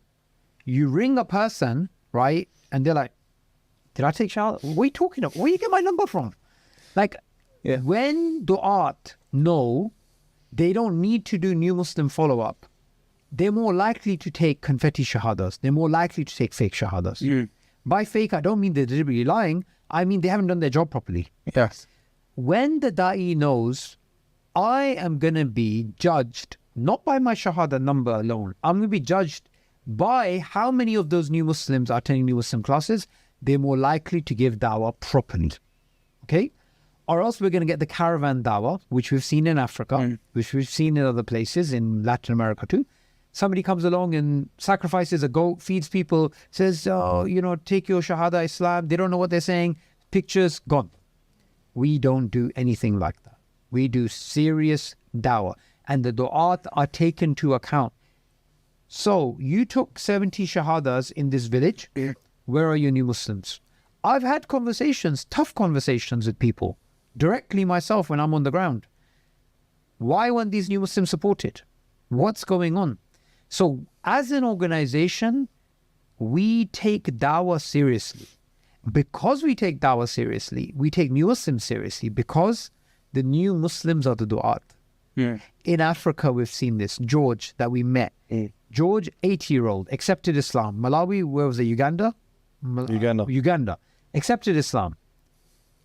You ring a person, right? And they're like, did I take Shahada? What are you talking about? Where do you get my number from? Like, when du'at know they don't need to do new Muslim follow-up, they're more likely to take confetti shahadas. They're more likely to take fake shahadas. By fake, I don't mean they're deliberately lying. I mean they haven't done their job properly. Yes. When the da'i knows, I am going to be judged not by my shahada number alone. I'm going to be judged by how many of those new Muslims are attending new Muslim classes. They're more likely to give dawah properly. Okay? Or else we're going to get the caravan dawah, which we've seen in Africa, which we've seen in other places, in Latin America too. Somebody comes along and sacrifices a goat, feeds people, says, take your Shahada Islam. They don't know what they're saying. Pictures, gone. We don't do anything like that. We do serious dawah. And the du'at are taken to account. So, you took 70 Shahadas in this village. Where are your new Muslims? I've had conversations, tough conversations with people, directly myself when I'm on the ground. Why weren't these new Muslims supported? What's going on? So, as an organization, we take dawah seriously. Because we take dawah seriously, we take new Muslims seriously, because the new Muslims are the du'at. In Africa, we've seen this. George, that we met. George, 80-year-old, accepted Islam. Malawi, where was it? Uganda. Accepted Islam.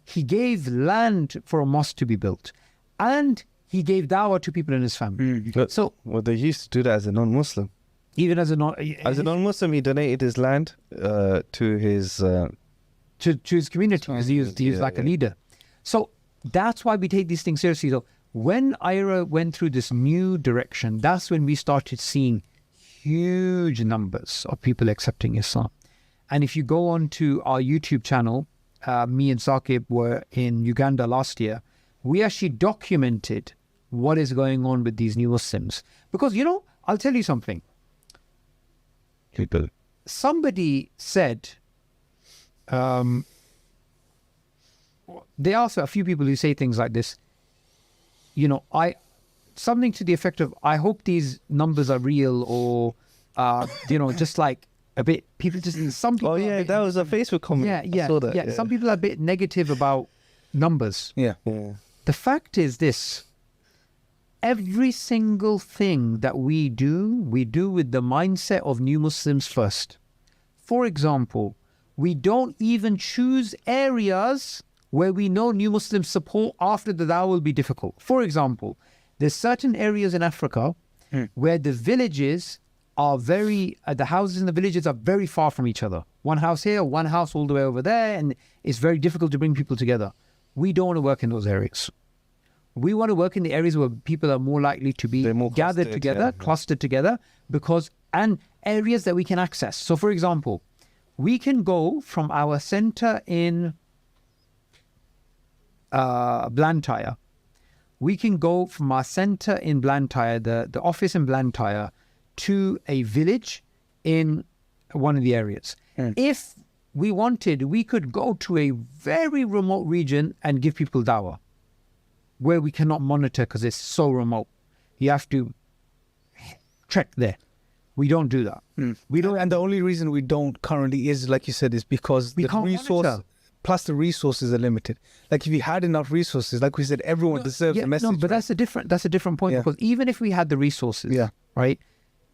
He gave land for a mosque to be built. And he gave dawah to people in his family. So, they used to do that as a non-Muslim. Even as a non-Muslim, he donated his land to his to his community, because he was like a leader. So that's why we take these things seriously. So when iERA went through this new direction, that's when we started seeing huge numbers of people accepting Islam. And if you go on to our YouTube channel, me and Saqib were in Uganda last year. We actually documented what is going on with these new Muslims. Because, I'll tell you something. Somebody said, there are a few people who say things like this, something to the effect of, I hope these numbers are real, or, just like a bit, people just, some people. Oh yeah, that was a Facebook comment. Yeah. I saw that, Some people are a bit negative about numbers. Yeah. The fact is this: every single thing that we do with the mindset of new Muslims first. For example, we don't even choose areas where we know new Muslims support after the dawah will be difficult. For example, there's certain areas in Africa where the villages are the houses in the villages are very far from each other. One house here, one house all the way over there, and it's very difficult to bring people together. We don't want to work in those areas. We want to work in the areas where people are more likely to be gathered together, clustered together, and areas that we can access. So, for example, we can go from our center in Blantyre. We can go from our center in Blantyre, the office in Blantyre, to a village in one of the areas. If we wanted, we could go to a very remote region and give people dawah, where we cannot monitor because it's so remote. You have to trek there. We don't do that. We don't. And the only reason we don't currently is, like you said, is because We the can't resource monitor. plus the resources are limited. Like if you had enough resources, like we said, everyone deserves a message. No, but that's a different point, Yeah. because even if we had the resources, Yeah. right,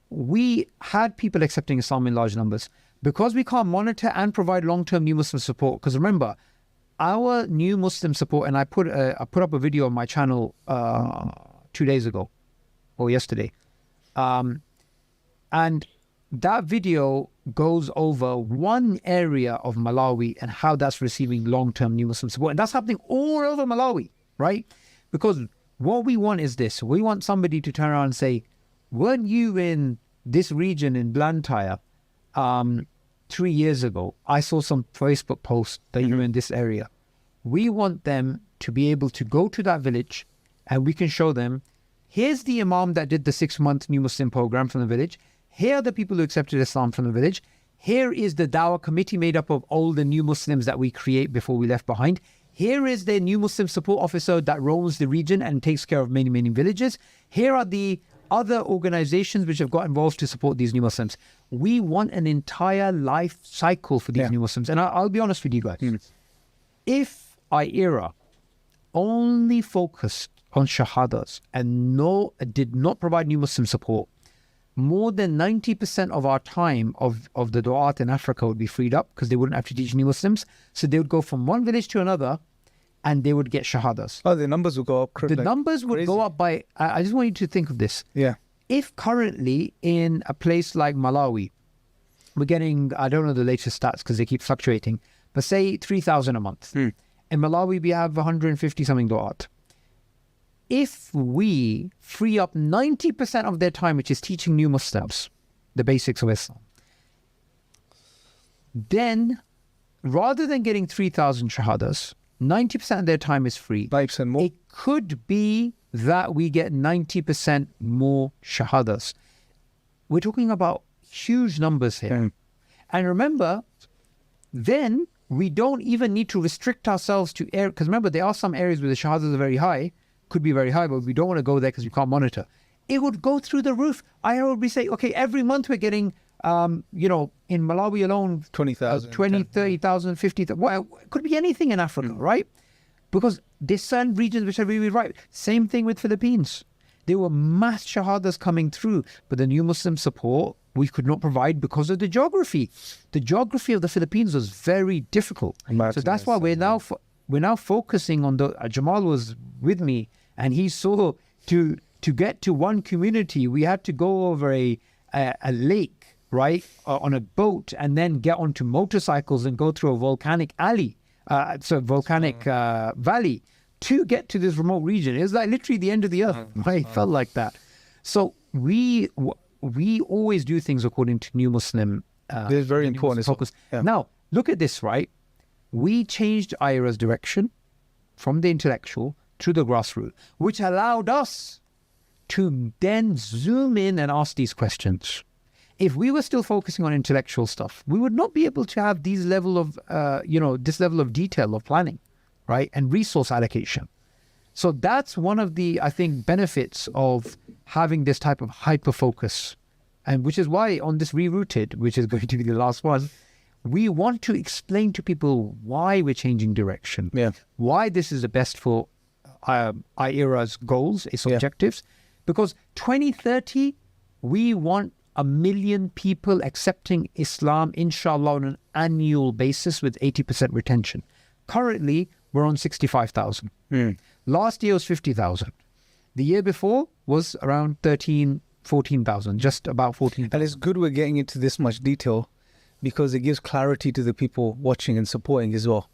we had people accepting Islam in large numbers. Because we can't monitor and provide long-term new Muslim support. Because remember, our new Muslim support, and I put up a video on my channel 2 days ago or yesterday, and that video goes over one area of Malawi and how that's receiving long-term new Muslim support. And that's happening all over Malawi, right? Because what we want is this. We want somebody to turn around and say, weren't you in this region in Blantyre 3 years ago? I saw some Facebook post that you were in this area. We want them to be able to go to that village and we can show them, here's the Imam that did the 6-month new Muslim program from the village. Here are the people who accepted Islam from the village. Here is the Dawah committee made up of all the new Muslims that we create before we left behind. Here is the new Muslim support officer that roams the region and takes care of many, many villages. Here are the other organizations which have got involved to support these new Muslims. We want an entire life cycle for these new Muslims. And I'll be honest with you guys. If iERA only focused on shahadas and did not provide new Muslim support, more than 90% of our time of the du'at in Africa would be freed up because they wouldn't have to teach new Muslims. So they would go from one village to another and they would get shahadas. Oh, the numbers will go up. The numbers would go up by, I just want you to think of this. Yeah. If currently in a place like Malawi, we're getting, I don't know the latest stats because they keep fluctuating, but say 3,000 a month. In Malawi, we have 150 something du'at. If we free up 90% of their time, which is teaching new Muslims the basics of Islam, then rather than getting 3,000 shahadas, 90% of their time is free. 9% more. It could be that we get 90% more shahadas. We're talking about huge numbers here. And remember, then we don't even need to restrict ourselves to areas, because remember, there are some areas where the shahadas are very high, could be very high, but we don't want to go there because we can't monitor. It would go through the roof. I would be saying, okay, every month we're getting, in Malawi alone, 20,000. 20, 30,000, 50,000. Well, it could be anything in Africa, right? Because there's certain regions which are really right. Same thing with Philippines. There were mass shahadas coming through, but the new Muslim support we could not provide because of the geography. The geography of the Philippines was very difficult. So that's why we're now focusing on the. Jamal was with me, and he saw to get to one community, we had to go over a lake, right, on a boat, and then get onto motorcycles and go through a volcanic alley, valley to get to this remote region. It was like literally the end of the earth. Right? It felt like that. So we always do things according to new Muslim. It's very important. Focus. Yeah. Now look at this, right? We changed iERA's direction from the intellectual to the grassroots, which allowed us to then zoom in and ask these questions. If we were still focusing on intellectual stuff, we would not be able to have these level of, this level of detail of planning, right, and resource allocation. So that's one of the, I think, benefits of having this type of hyper focus, and which is why on this Rerouted, which is going to be the last one, we want to explain to people why we're changing direction, why this is the best for iERA's goals, its objectives, because 2030, we want 1 million people accepting Islam, inshallah, on an annual basis with 80% retention. Currently, we're on 65,000. Last year was 50,000. The year before was around 14,000, just about 14,000. And it's good we're getting into this much detail because it gives clarity to the people watching and supporting as well.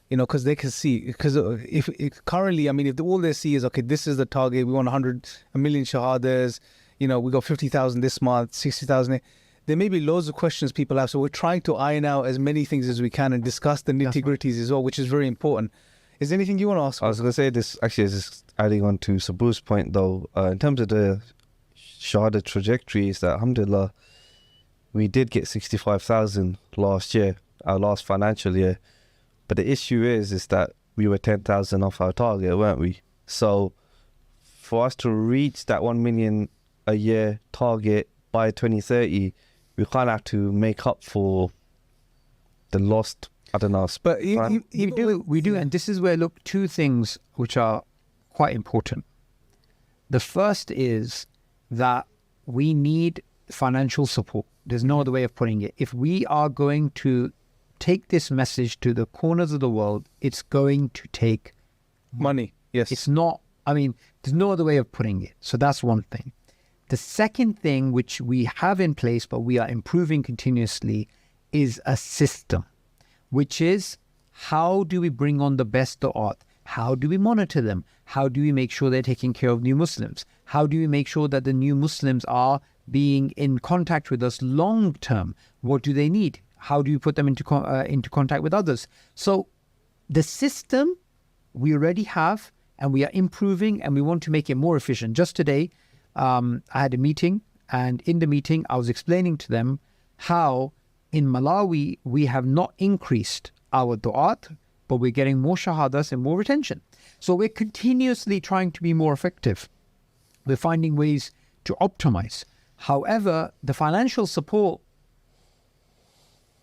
Because they can see, because if currently, if all they see is, okay, this is the target, we want 1 million shahadas, we got 50,000 this month, 60,000. There may be loads of questions people have. So we're trying to iron out as many things as we can and discuss the nitty-gritties as well, which is very important. Is there anything you want to ask? I was going to say this, actually, is just adding on to Sabu's point, though. In terms of the shahada trajectory, is that, alhamdulillah, we did get 65,000 last year, our last financial year. But the issue is that we were 10,000 off our target, weren't we? So for us to reach that 1 million a year target by 2030, we kind of have to make up for the lost, I don't know. But We do, and this is where, look, two things which are quite important. The first is that we need financial support. There's no other way of putting it. If we are going to take this message to the corners of the world, it's going to take money. Yes. It's not, I mean, there's no other way of putting it. So that's one thing. The second thing which we have in place, but we are improving continuously, is a system, which is how do we bring on the best du'at? How do we monitor them? How do we make sure they're taking care of new Muslims? How do we make sure that the new Muslims are being in contact with us long term? What do they need? How do you put them into contact with others? So the system we already have, and we are improving, and we want to make it more efficient. Just today, I had a meeting, and in the meeting, I was explaining to them how in Malawi, we have not increased our du'at, but we're getting more shahadas and more retention. So we're continuously trying to be more effective. We're finding ways to optimize. However, the financial support,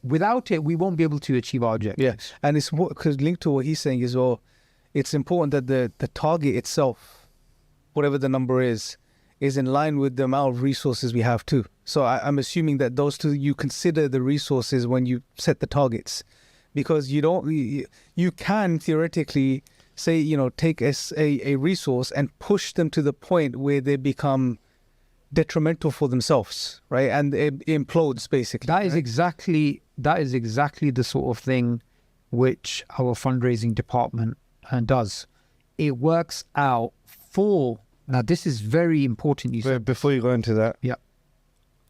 without it, we won't be able to achieve our objective. Yes, and it's because linked to what he's saying as well, it's important that the target itself, whatever the number is in line with the amount of resources we have too. So I'm assuming that those two, you consider the resources when you set the targets, because you can theoretically say, take a resource and push them to the point where they become detrimental for themselves, right? And it implodes basically. That is exactly the sort of thing which our fundraising department does. It works out for, now this is very important. Before you go into that, yeah,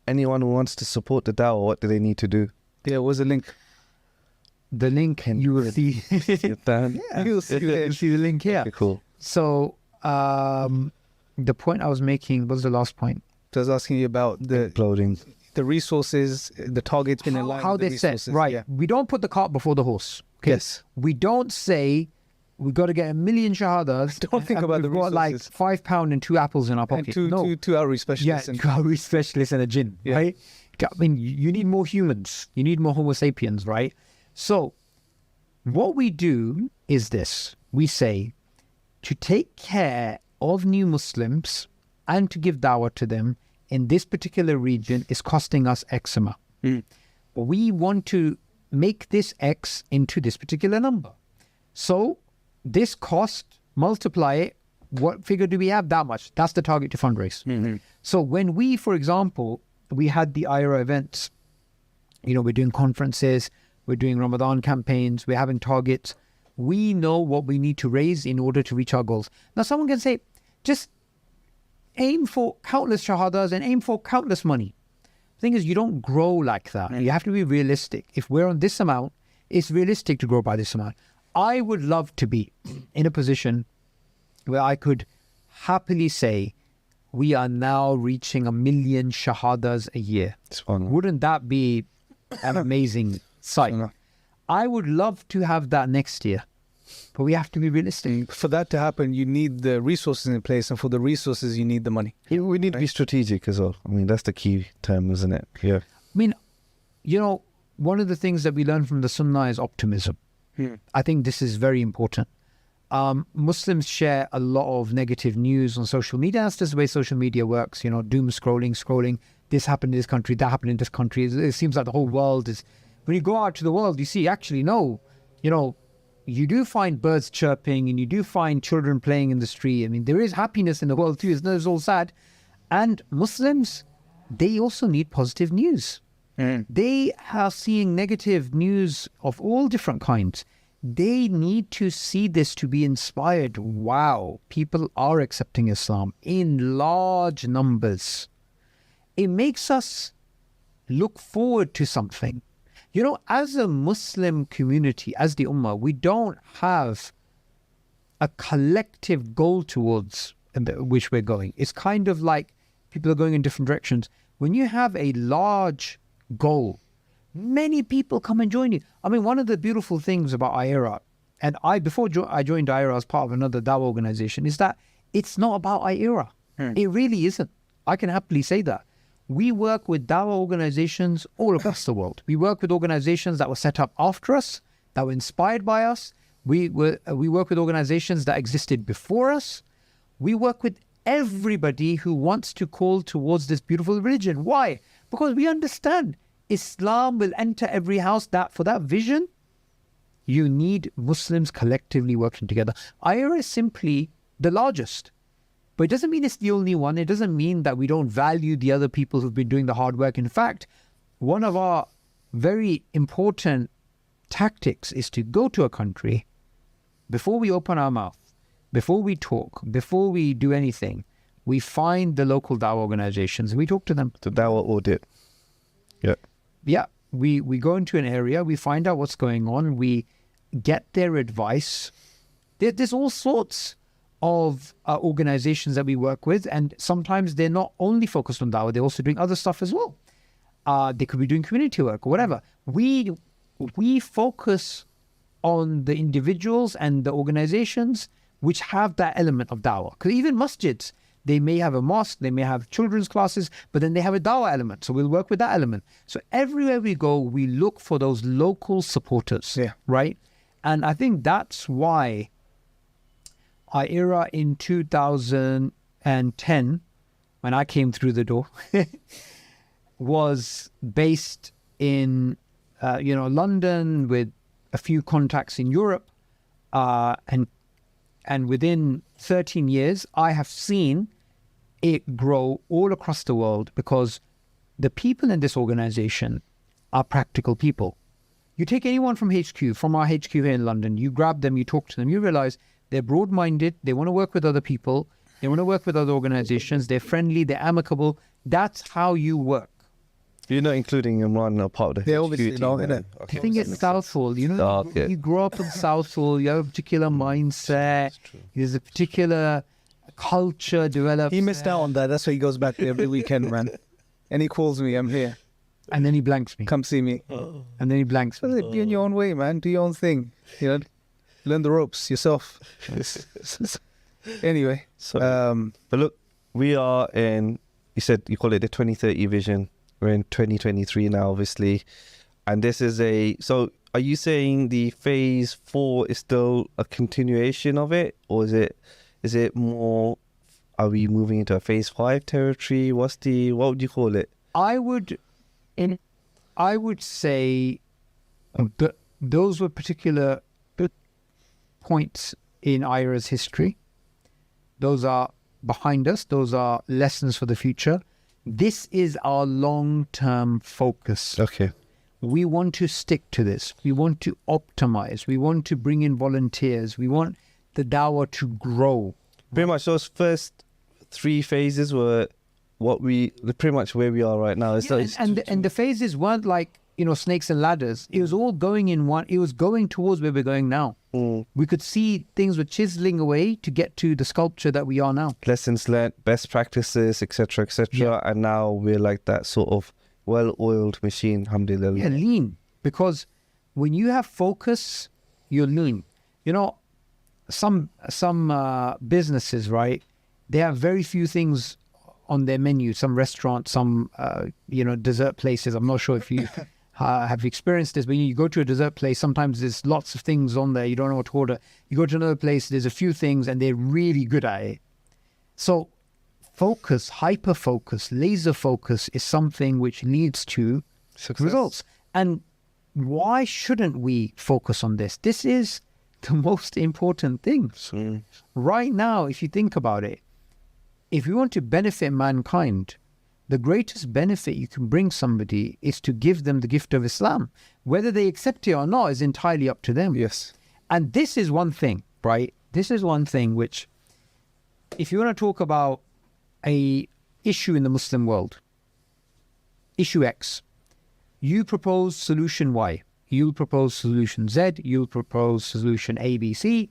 anyone who wants to support the Dawah, what do they need to do? Yeah, what's the link? The link you will see. Yeah, you'll see the link here. Okay, cool. So the point I was making, what was the last point? So I was asking you about the resources, the targets been in line how with the they set, resources. right? Yeah. We don't put the cart before the horse. Okay? Yes. We don't say we got to get 1 million shahadas. Don't think about the we've got like resources. £5 and 2 apples in our pocket. And two outreach specialists. Yeah, two outreach specialists and a jinn, Yeah. right? I mean, you need more humans. You need more Homo sapiens, right? So what we do is this. We say to take care of new Muslims and to give dawah to them in this particular region is costing us X amount. But we want to make this X into this particular number. So this cost, multiply it, what figure do we have? That much. That's the target to fundraise. So when we, for example, we had the iERA events, we're doing conferences, we're doing Ramadan campaigns, we're having targets. We know what we need to raise in order to reach our goals. Now someone can say, just aim for countless shahadas and aim for countless money. The thing is, you don't grow like that. You have to be realistic. If we're on this amount, it's realistic to grow by this amount. I would love to be in a position where I could happily say, we are now reaching 1 million shahadas a year. Wouldn't that be an amazing sight? I would love to have that next year, but we have to be realistic. For that to happen, you need the resources in place, and for the resources, you need the money. We need to be strategic as well. I mean, that's the key term, isn't it? Yeah. I mean, one of the things that we learn from the Sunnah is optimism. I think this is very important. Muslims share a lot of negative news on social media. That's just the way social media works, doom scrolling. This happened in this country, that happened in this country. It seems like the whole world is... When you go out to the world, you see, actually, no, you do find birds chirping and you do find children playing in the street. I mean, there is happiness in the world too. It's not all sad. And Muslims, they also need positive news. They are seeing negative news of all different kinds. They need to see this to be inspired. Wow, people are accepting Islam in large numbers. It makes us look forward to something. As a Muslim community, as the Ummah, we don't have a collective goal towards which we're going. It's kind of like people are going in different directions. When you have a large goal, many people come and join you. I mean, one of the beautiful things about iERA, and before I joined iERA as part of another Dawah organization, is that it's not about iERA. It really isn't. I can happily say that. we work with Dawah organizations all across the world. We work with organizations that were set up after us, that were inspired by us. We work with organizations that existed before us. We work with everybody who wants to call towards this beautiful religion. Why? Because we understand Islam will enter every house. That for that vision, you need Muslims collectively working together. iERA is simply the largest. But it doesn't mean it's the only one. It doesn't mean that we don't value the other people who've been doing the hard work. In fact, one of our very important tactics is to go to a country before we open our mouth, before we talk, before we do anything. We find the local Dawah organizations and we talk to them. The Dawah audit. Yeah. Yeah. We go into an area, we find out what's going on, we get their advice. There's all sorts of organizations that we work with, and sometimes they're not only focused on Dawah, they're also doing other stuff as well. They could be doing community work or whatever. We focus on the individuals and the organizations which have that element of Dawah. Because even masjids, they may have a mosque, they may have children's classes, but then they have a Dawah element. So we'll work with that element. So everywhere we go, we look for those local supporters, right? And I think that's why iERA in 2010, when I came through the door, was based in, London with a few contacts in Europe. And within 13 years, I have seen it grow all across the world because the people in this organization are practical people. You take anyone from HQ, from our HQ here in London, you grab them, you talk to them, you realize they're broad-minded, they want to work with other people, they want to work with other organizations, they're friendly, they're amicable. That's how you work. You're not including Imran a part of the They're obviously not in it. I think it's Southall, you grow up in Southall, you have a particular mindset, there's a particular culture developed. He missed out on that. That's why he goes back there every weekend, man. And he calls me, I'm here. And then he blanks me. Come see me. And then he blanks me. Be in your own way, man. Do your own thing. Learn the ropes yourself. Anyway. So, but look, we are in, you said you call it the 2030 vision. We're in 2023 now, obviously. And this is so are you saying the phase 4 is still a continuation of it? Or is it more, are we moving into a phase 5 territory? What would you call it? I would say those were particular points in iERA's history. Those are behind us. Those are lessons for the future. This is our long-term focus. Okay. We want to stick to this. We want to optimize. We want to bring in volunteers. We want the Dawah to grow. Pretty much those first 3 phases were pretty much where we are right now. And the phases weren't like, snakes and ladders. It was all going in one. It was going towards where we're going now. We could see things were chiseling away to get to the sculpture that we are now. Lessons learned, best practices, etc., etc. Yeah. And now we're like that sort of well-oiled machine, alhamdulillah. Yeah, lean. Because when you have focus, you're lean. Some businesses, right? They have very few things on their menu. Some restaurants, some dessert places. I'm not sure if you have experienced this, but you go to a dessert place, sometimes there's lots of things on there, you don't know what to order. You go to another place, there's a few things and they're really good at it. So focus, hyper focus, laser focus is something which leads to results. And why shouldn't we focus on this? This is the most important thing. Right now, if you think about it, if you want to benefit mankind, the greatest benefit you can bring somebody is to give them the gift of Islam. Whether they accept it or not is entirely up to them. Yes. And this is one thing, right? This is one thing which, if you want to talk about a issue in the Muslim world, issue X, you propose solution Y, you'll propose solution Z, you'll propose solution A, B, C.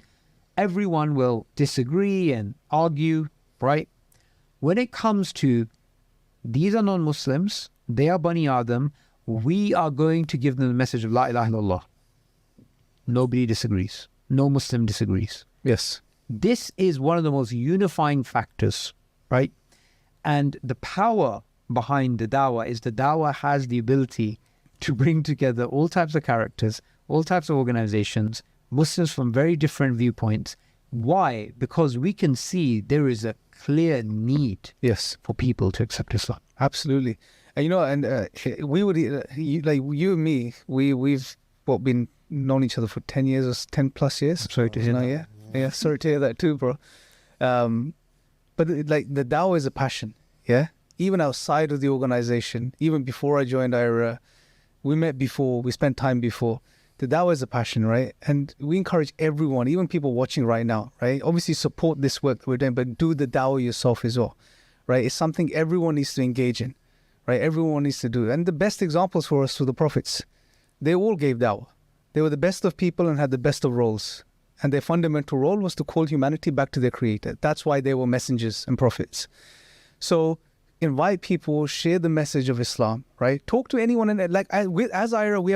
Everyone will disagree and argue, right? When it comes to these are non-Muslims, they are Bani Adam, we are going to give them the message of La ilaha illallah. Nobody disagrees. No Muslim disagrees. Yes. This is one of the most unifying factors, right? And the power behind the Dawah is the Dawah has the ability to bring together all types of characters, all types of organizations, Muslims from very different viewpoints. Why? Because we can see there is a clear need Yes, for people to accept Islam. absolutely. And you know, and we would like you and me, we've been known each other for 10 years or 10 plus years. I'm sorry to hear that. Yeah, sorry to hear that too, bro. But like the Dawah is a passion, yeah. Even outside of the organization, even before I joined iERA, we met before, we spent time before. The Dawah is a passion, right? And we encourage everyone, even people watching right now, right? Obviously support this work that we're doing, but do the Dawah yourself as well, right? It's something everyone needs to engage in, right? Everyone needs to do. And the best examples for us were the prophets. They all gave Dawah. They were the best of people and had the best of roles. And their fundamental role was to call humanity back to their creator. That's why they were messengers and prophets. So invite people, share the message of Islam, right? Talk to anyone. And like as iERA, we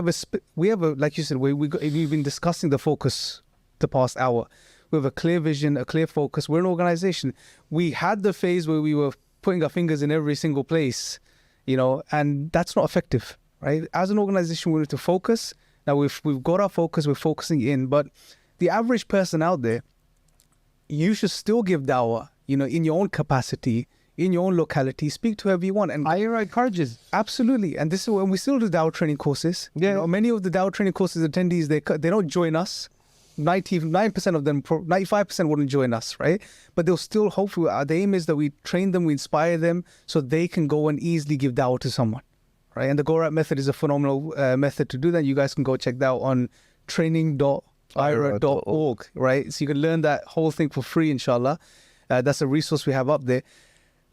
have a like you said, we've been discussing the focus the past hour. We have a clear vision, a clear focus. We're an organization. We had the phase where we were putting our fingers in every single place, you know, and that's not effective, right? As an organization, we need to focus. Now we've got our focus, we're focusing in, but the average person out there, you should still give Dawah, you know, in your own capacity, in your own locality, speak to whoever you want. And iERA encourages. absolutely. And this is when we still do Dawah training courses. Yeah. You know, many of the Dawah training courses attendees, they don't join us. 99% of them, 95% wouldn't join us, right? But they'll still, hopefully, the aim is that we train them, we inspire them so they can go and easily give Dawah to someone, right? And the Go-Right method is a phenomenal method to do that. You guys can go check that out on training.iera.org, right? So you can learn that whole thing for free, inshallah. That's a resource we have up there.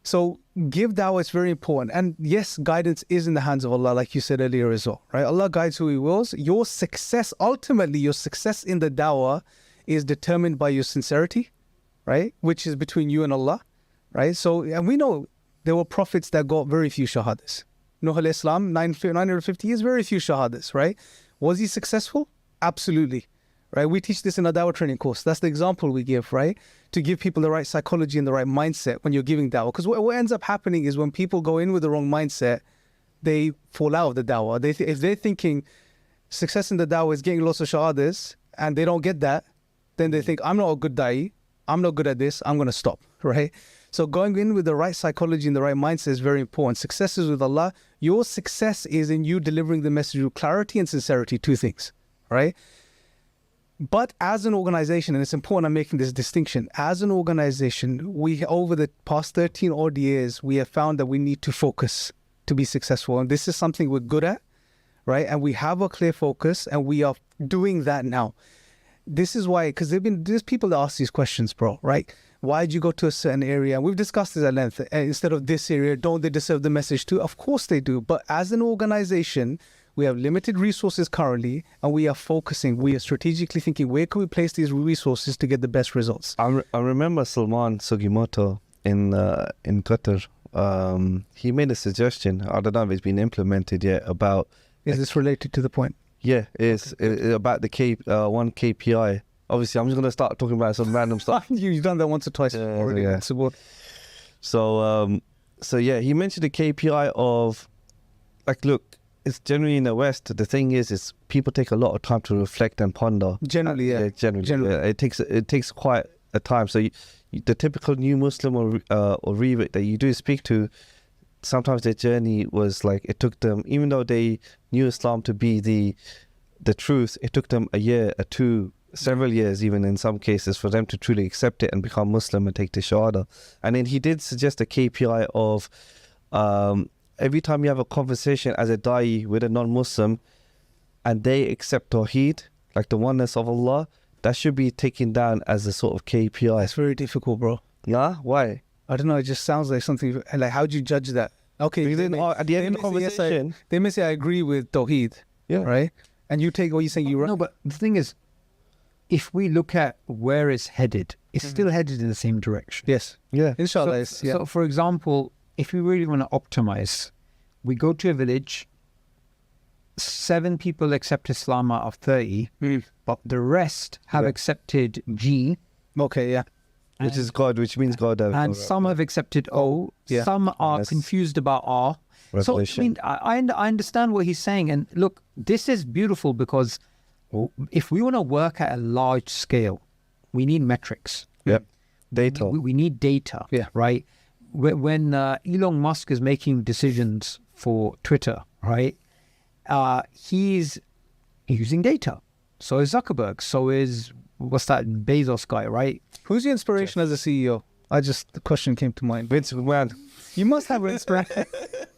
So give Dawah, it's very important. And yes, guidance is in the hands of Allah, like you said earlier as well, right? Allah guides who He wills. Your success, ultimately, your success in the Dawah is determined by your sincerity, right? Which is between you and Allah, right? So, and we know there were prophets that got very few shahadas. Nuh alayhi salam, 950 years, very few shahadas, right? Was he successful? Absolutely, right? We teach this in our Dawah training course. That's the example we give, right? To give people the right psychology and the right mindset when you're giving Dawah. Because what ends up happening is when people go in with the wrong mindset, they fall out of the Dawah. If they're thinking success in the Dawah is getting lots of shahadas and they don't get that, then they think, I'm not a good da'i, I'm not good at this, I'm going to stop, right? So going in with the right psychology and the right mindset is very important. Success is with Allah. Your success is in you delivering the message with clarity and sincerity, two things, right? But as an organization, and it's important I'm making this distinction, as an organization, we, over the past 13 odd years, we have found that we need to focus to be successful. And this is something we're good at, right? And we have a clear focus and we are doing that now. This is why, because there's people that ask these questions, bro, right? Why did you go to a certain area? And we've discussed this at length. Instead of this area, don't they deserve the message too? Of course they do. But as an organization, we have limited resources currently, and we are focusing. We are strategically thinking, where can we place these resources to get the best results? I remember Salman Sugimoto in Qatar. He made a suggestion. I don't know if it's been implemented yet. About Is this related to the point? yeah, it's about the one KPI. Obviously, I'm just gonna start talking about some random stuff. You've done that once or twice already. yeah. So yeah, he mentioned the KPI of like, look. It's generally in the West. The thing is people take a lot of time to reflect and ponder. Generally, yeah. Generally. Yeah. It takes quite a time. So the typical new Muslim or revert that you do speak to, sometimes their journey was like, it took them, even though they knew Islam to be the truth, it took them a year, or two, several years, even in some cases, for them to truly accept it and become Muslim and take the Shahada. And then he did suggest a KPI of every time you have a conversation as a da'i with a non-Muslim and they accept Tawheed, like the oneness of Allah, that should be taken down as a sort of KPI. It's very difficult, bro. Nah? Why? I don't know. It just sounds like something, like, how do you judge that? Okay. Because then at the end of the conversation... they may say, I agree with Tawheed, Yeah. right? And you take what you're saying, No, but the thing is, if we look at where it's headed, it's still headed in the same direction. Yes. Yeah. Inshallah. So, for example, if we really want to optimize, we go to a village, 7 people accept Islam out of 30, but the rest have accepted G, Okay, yeah. which is God, which means God. And some have accepted O. Yeah. Some are Yes. confused about R. So, I Revelation. mean, I understand what he's saying. And look, this is beautiful because if we want to work at a large scale, we need metrics. Yep. Data. We need data, Yeah. right? When Elon Musk is making decisions for Twitter, right, he's using data. So is Zuckerberg. So is, what's that, Bezos guy, right? Who's your inspiration as a CEO? The question came to mind. Vince McMahon. You must have an inspiration.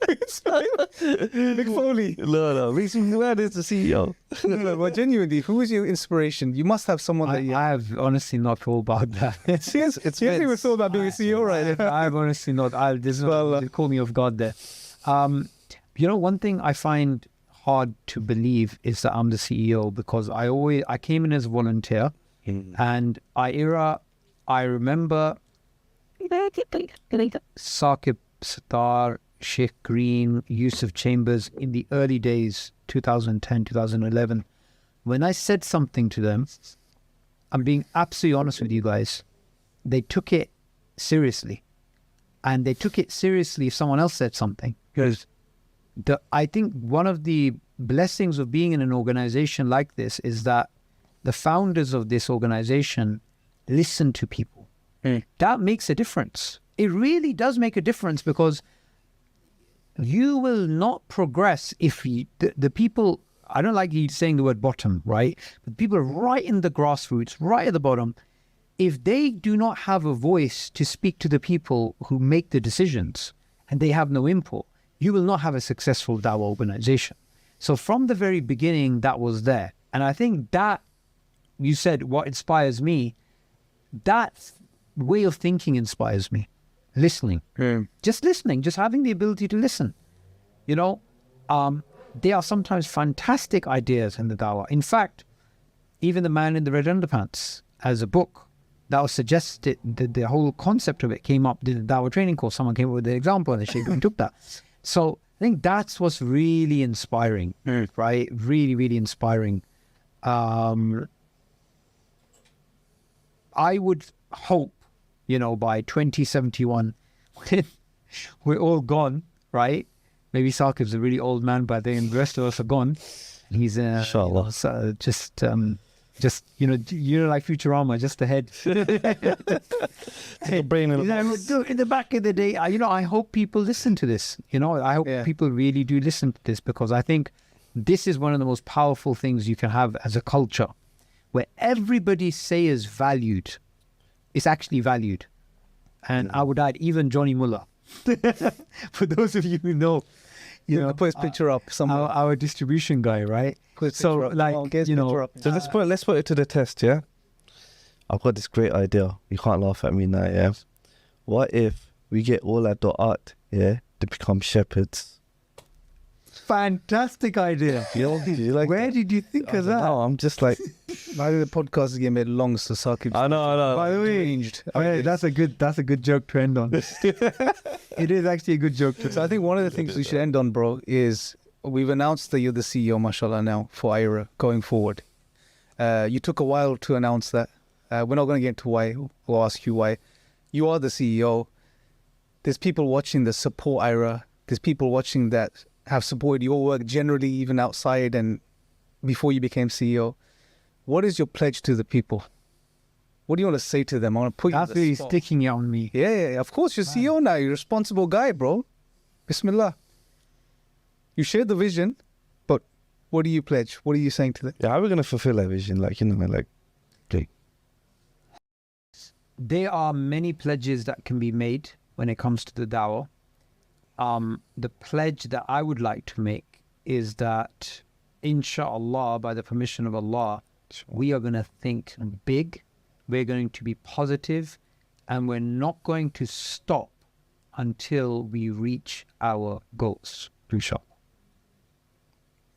Mick Foley. No. Vince McMahon is the CEO. No, but genuinely, who is your inspiration? You must have someone that you... I have honestly not thought about that. Seriously, you haven't even thought about being a CEO right now. I've honestly not. They call me off guard there. One thing I find hard to believe is that I'm the CEO because I came in as a volunteer, and iERA, I remember Saqib Sattar, Sheikh Green, Yusuf Chambers in the early days, 2010, 2011. When I said something to them, I'm being absolutely honest with you guys, they took it seriously. And they took it seriously if someone else said something. Because I think one of the blessings of being in an organization like this is that the founders of this organization listen to people. That makes a difference. It really does make a difference because you will not progress if the people, I don't like you saying the word bottom, right? But people right in the grassroots, right at the bottom, if they do not have a voice to speak to the people who make the decisions and they have no input, you will not have a successful Dawah organization. So from the very beginning, that was there. And I think that, you said what inspires me, that way of thinking inspires me. Listening. Just listening, just having the ability to listen. There are sometimes fantastic ideas in the Dawah. In fact, even The Man in the Red Underpants as a book, that was suggested, the whole concept of it came up, did a Dawah training course, someone came up with the example and the Sheikh took that. So I think that's what's really inspiring, right? Really, really inspiring. I would hope, by 2071, we're all gone, right? Maybe Saqib's a really old man by then, the rest of us are gone. He's Inshallah. Like Futurama, just ahead. Brain in In the back of the day, I hope people listen to this. I hope people really do listen to this because I think this is one of the most powerful things you can have as a culture, where everybody's say is valued. It's actually valued. And I would add even Johnny Muller. For those of you who know, put his picture up somewhere. Our distribution guy, right? So let's put it to the test, yeah? I've got this great idea. You can't laugh at me now, yeah? What if we get all our art, yeah, to become shepherds? Fantastic idea. Do you like Where that? did you think of that? No, I'm just like, I think the podcast is getting made long, so Saqib. I know. By the way, Changed. that's a good joke to end on. It is actually a good joke to end So I think one of the things we should end on, bro, is we've announced that you're the CEO, mashallah, now for iERA going forward. You took a while to announce that. We're not going to get into why. We'll ask you why. You are the CEO. There's people watching that support iERA. There's people watching that have supported your work generally, even outside and before you became CEO. What is your pledge to the people? What do you want to say to them? I want to put That's you on the really spot. sticking it on me. Yeah. Of course, you're CEO now. You're a responsible guy, bro. Bismillah. You share the vision, but what do you pledge? What are you saying to them? yeah, how are we going to fulfill that vision? There are many pledges that can be made when it comes to the Dawah. The pledge that I would like to make is that, inshallah, by the permission of Allah, we are going to think big, we're going to be positive, and we're not going to stop until we reach our goals, inshallah.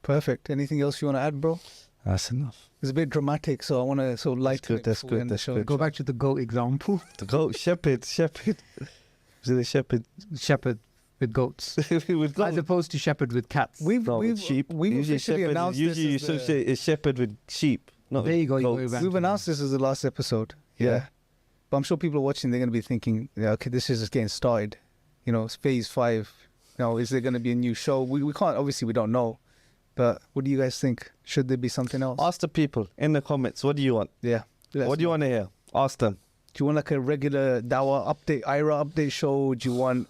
Perfect. Anything else you want to add, bro? That's enough. It's a bit dramatic, so I want to sort of lighten it. That's before we good, end the that's show. good. Go back to the goat example. The goat, shepherd. Is it a shepherd? Shepherd with goats. With goat. As opposed to shepherd with cats. We've sheep. We've Usually officially shepherd, announced usually you this. As associate a shepherd with sheep. Not There you go. You goats. go back we've to announced this as the last episode. Yeah. But I'm sure people are watching, they're going to be thinking, yeah, okay, this is just getting started. You know, it's phase 5. You know, is there going to be a new show? We can't, obviously we don't know. But what do you guys think? Should there be something else? Ask the people in the comments, what do you want? Yeah. What do you want to hear? Ask them. Do you want like a regular Dawah update, iERA update show? Do you want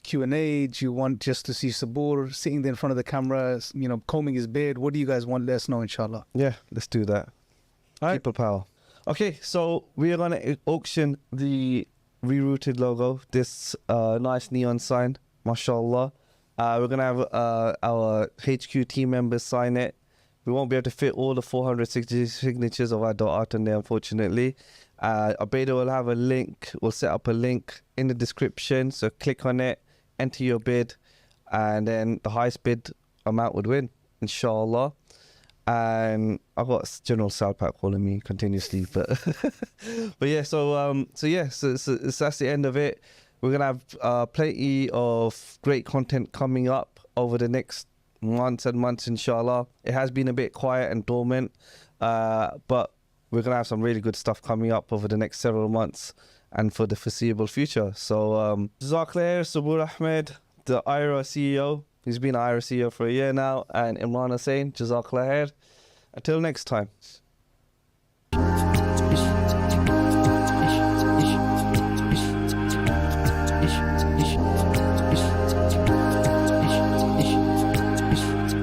Q&A? Do you want just to see Sabur sitting there in front of the camera, you know, combing his beard? What do you guys want? Let us know, inshallah. Yeah, let's do that. All right. People power. Okay, so we are going to auction the rerouted logo, this nice neon sign, mashallah. We're going to have our HQ team members sign it. We won't be able to fit all the 460 signatures of our Dawah in there, unfortunately. Abeda will have a link. We'll set up a link in the description. So click on it, enter your bid, and then the highest bid amount would win, inshallah. And I've got General Salpak calling me continuously, but but yeah. So that's the end of it. We're gonna have plenty of great content coming up over the next months and months, inshallah. It has been a bit quiet and dormant, but we're gonna have some really good stuff coming up over the next several months and for the foreseeable future. So Jazakallah Sabur Ahmed, the iERA CEO. He's been iERA CEO for a year now, and Imran Hussain, Jazakallah. Until next time.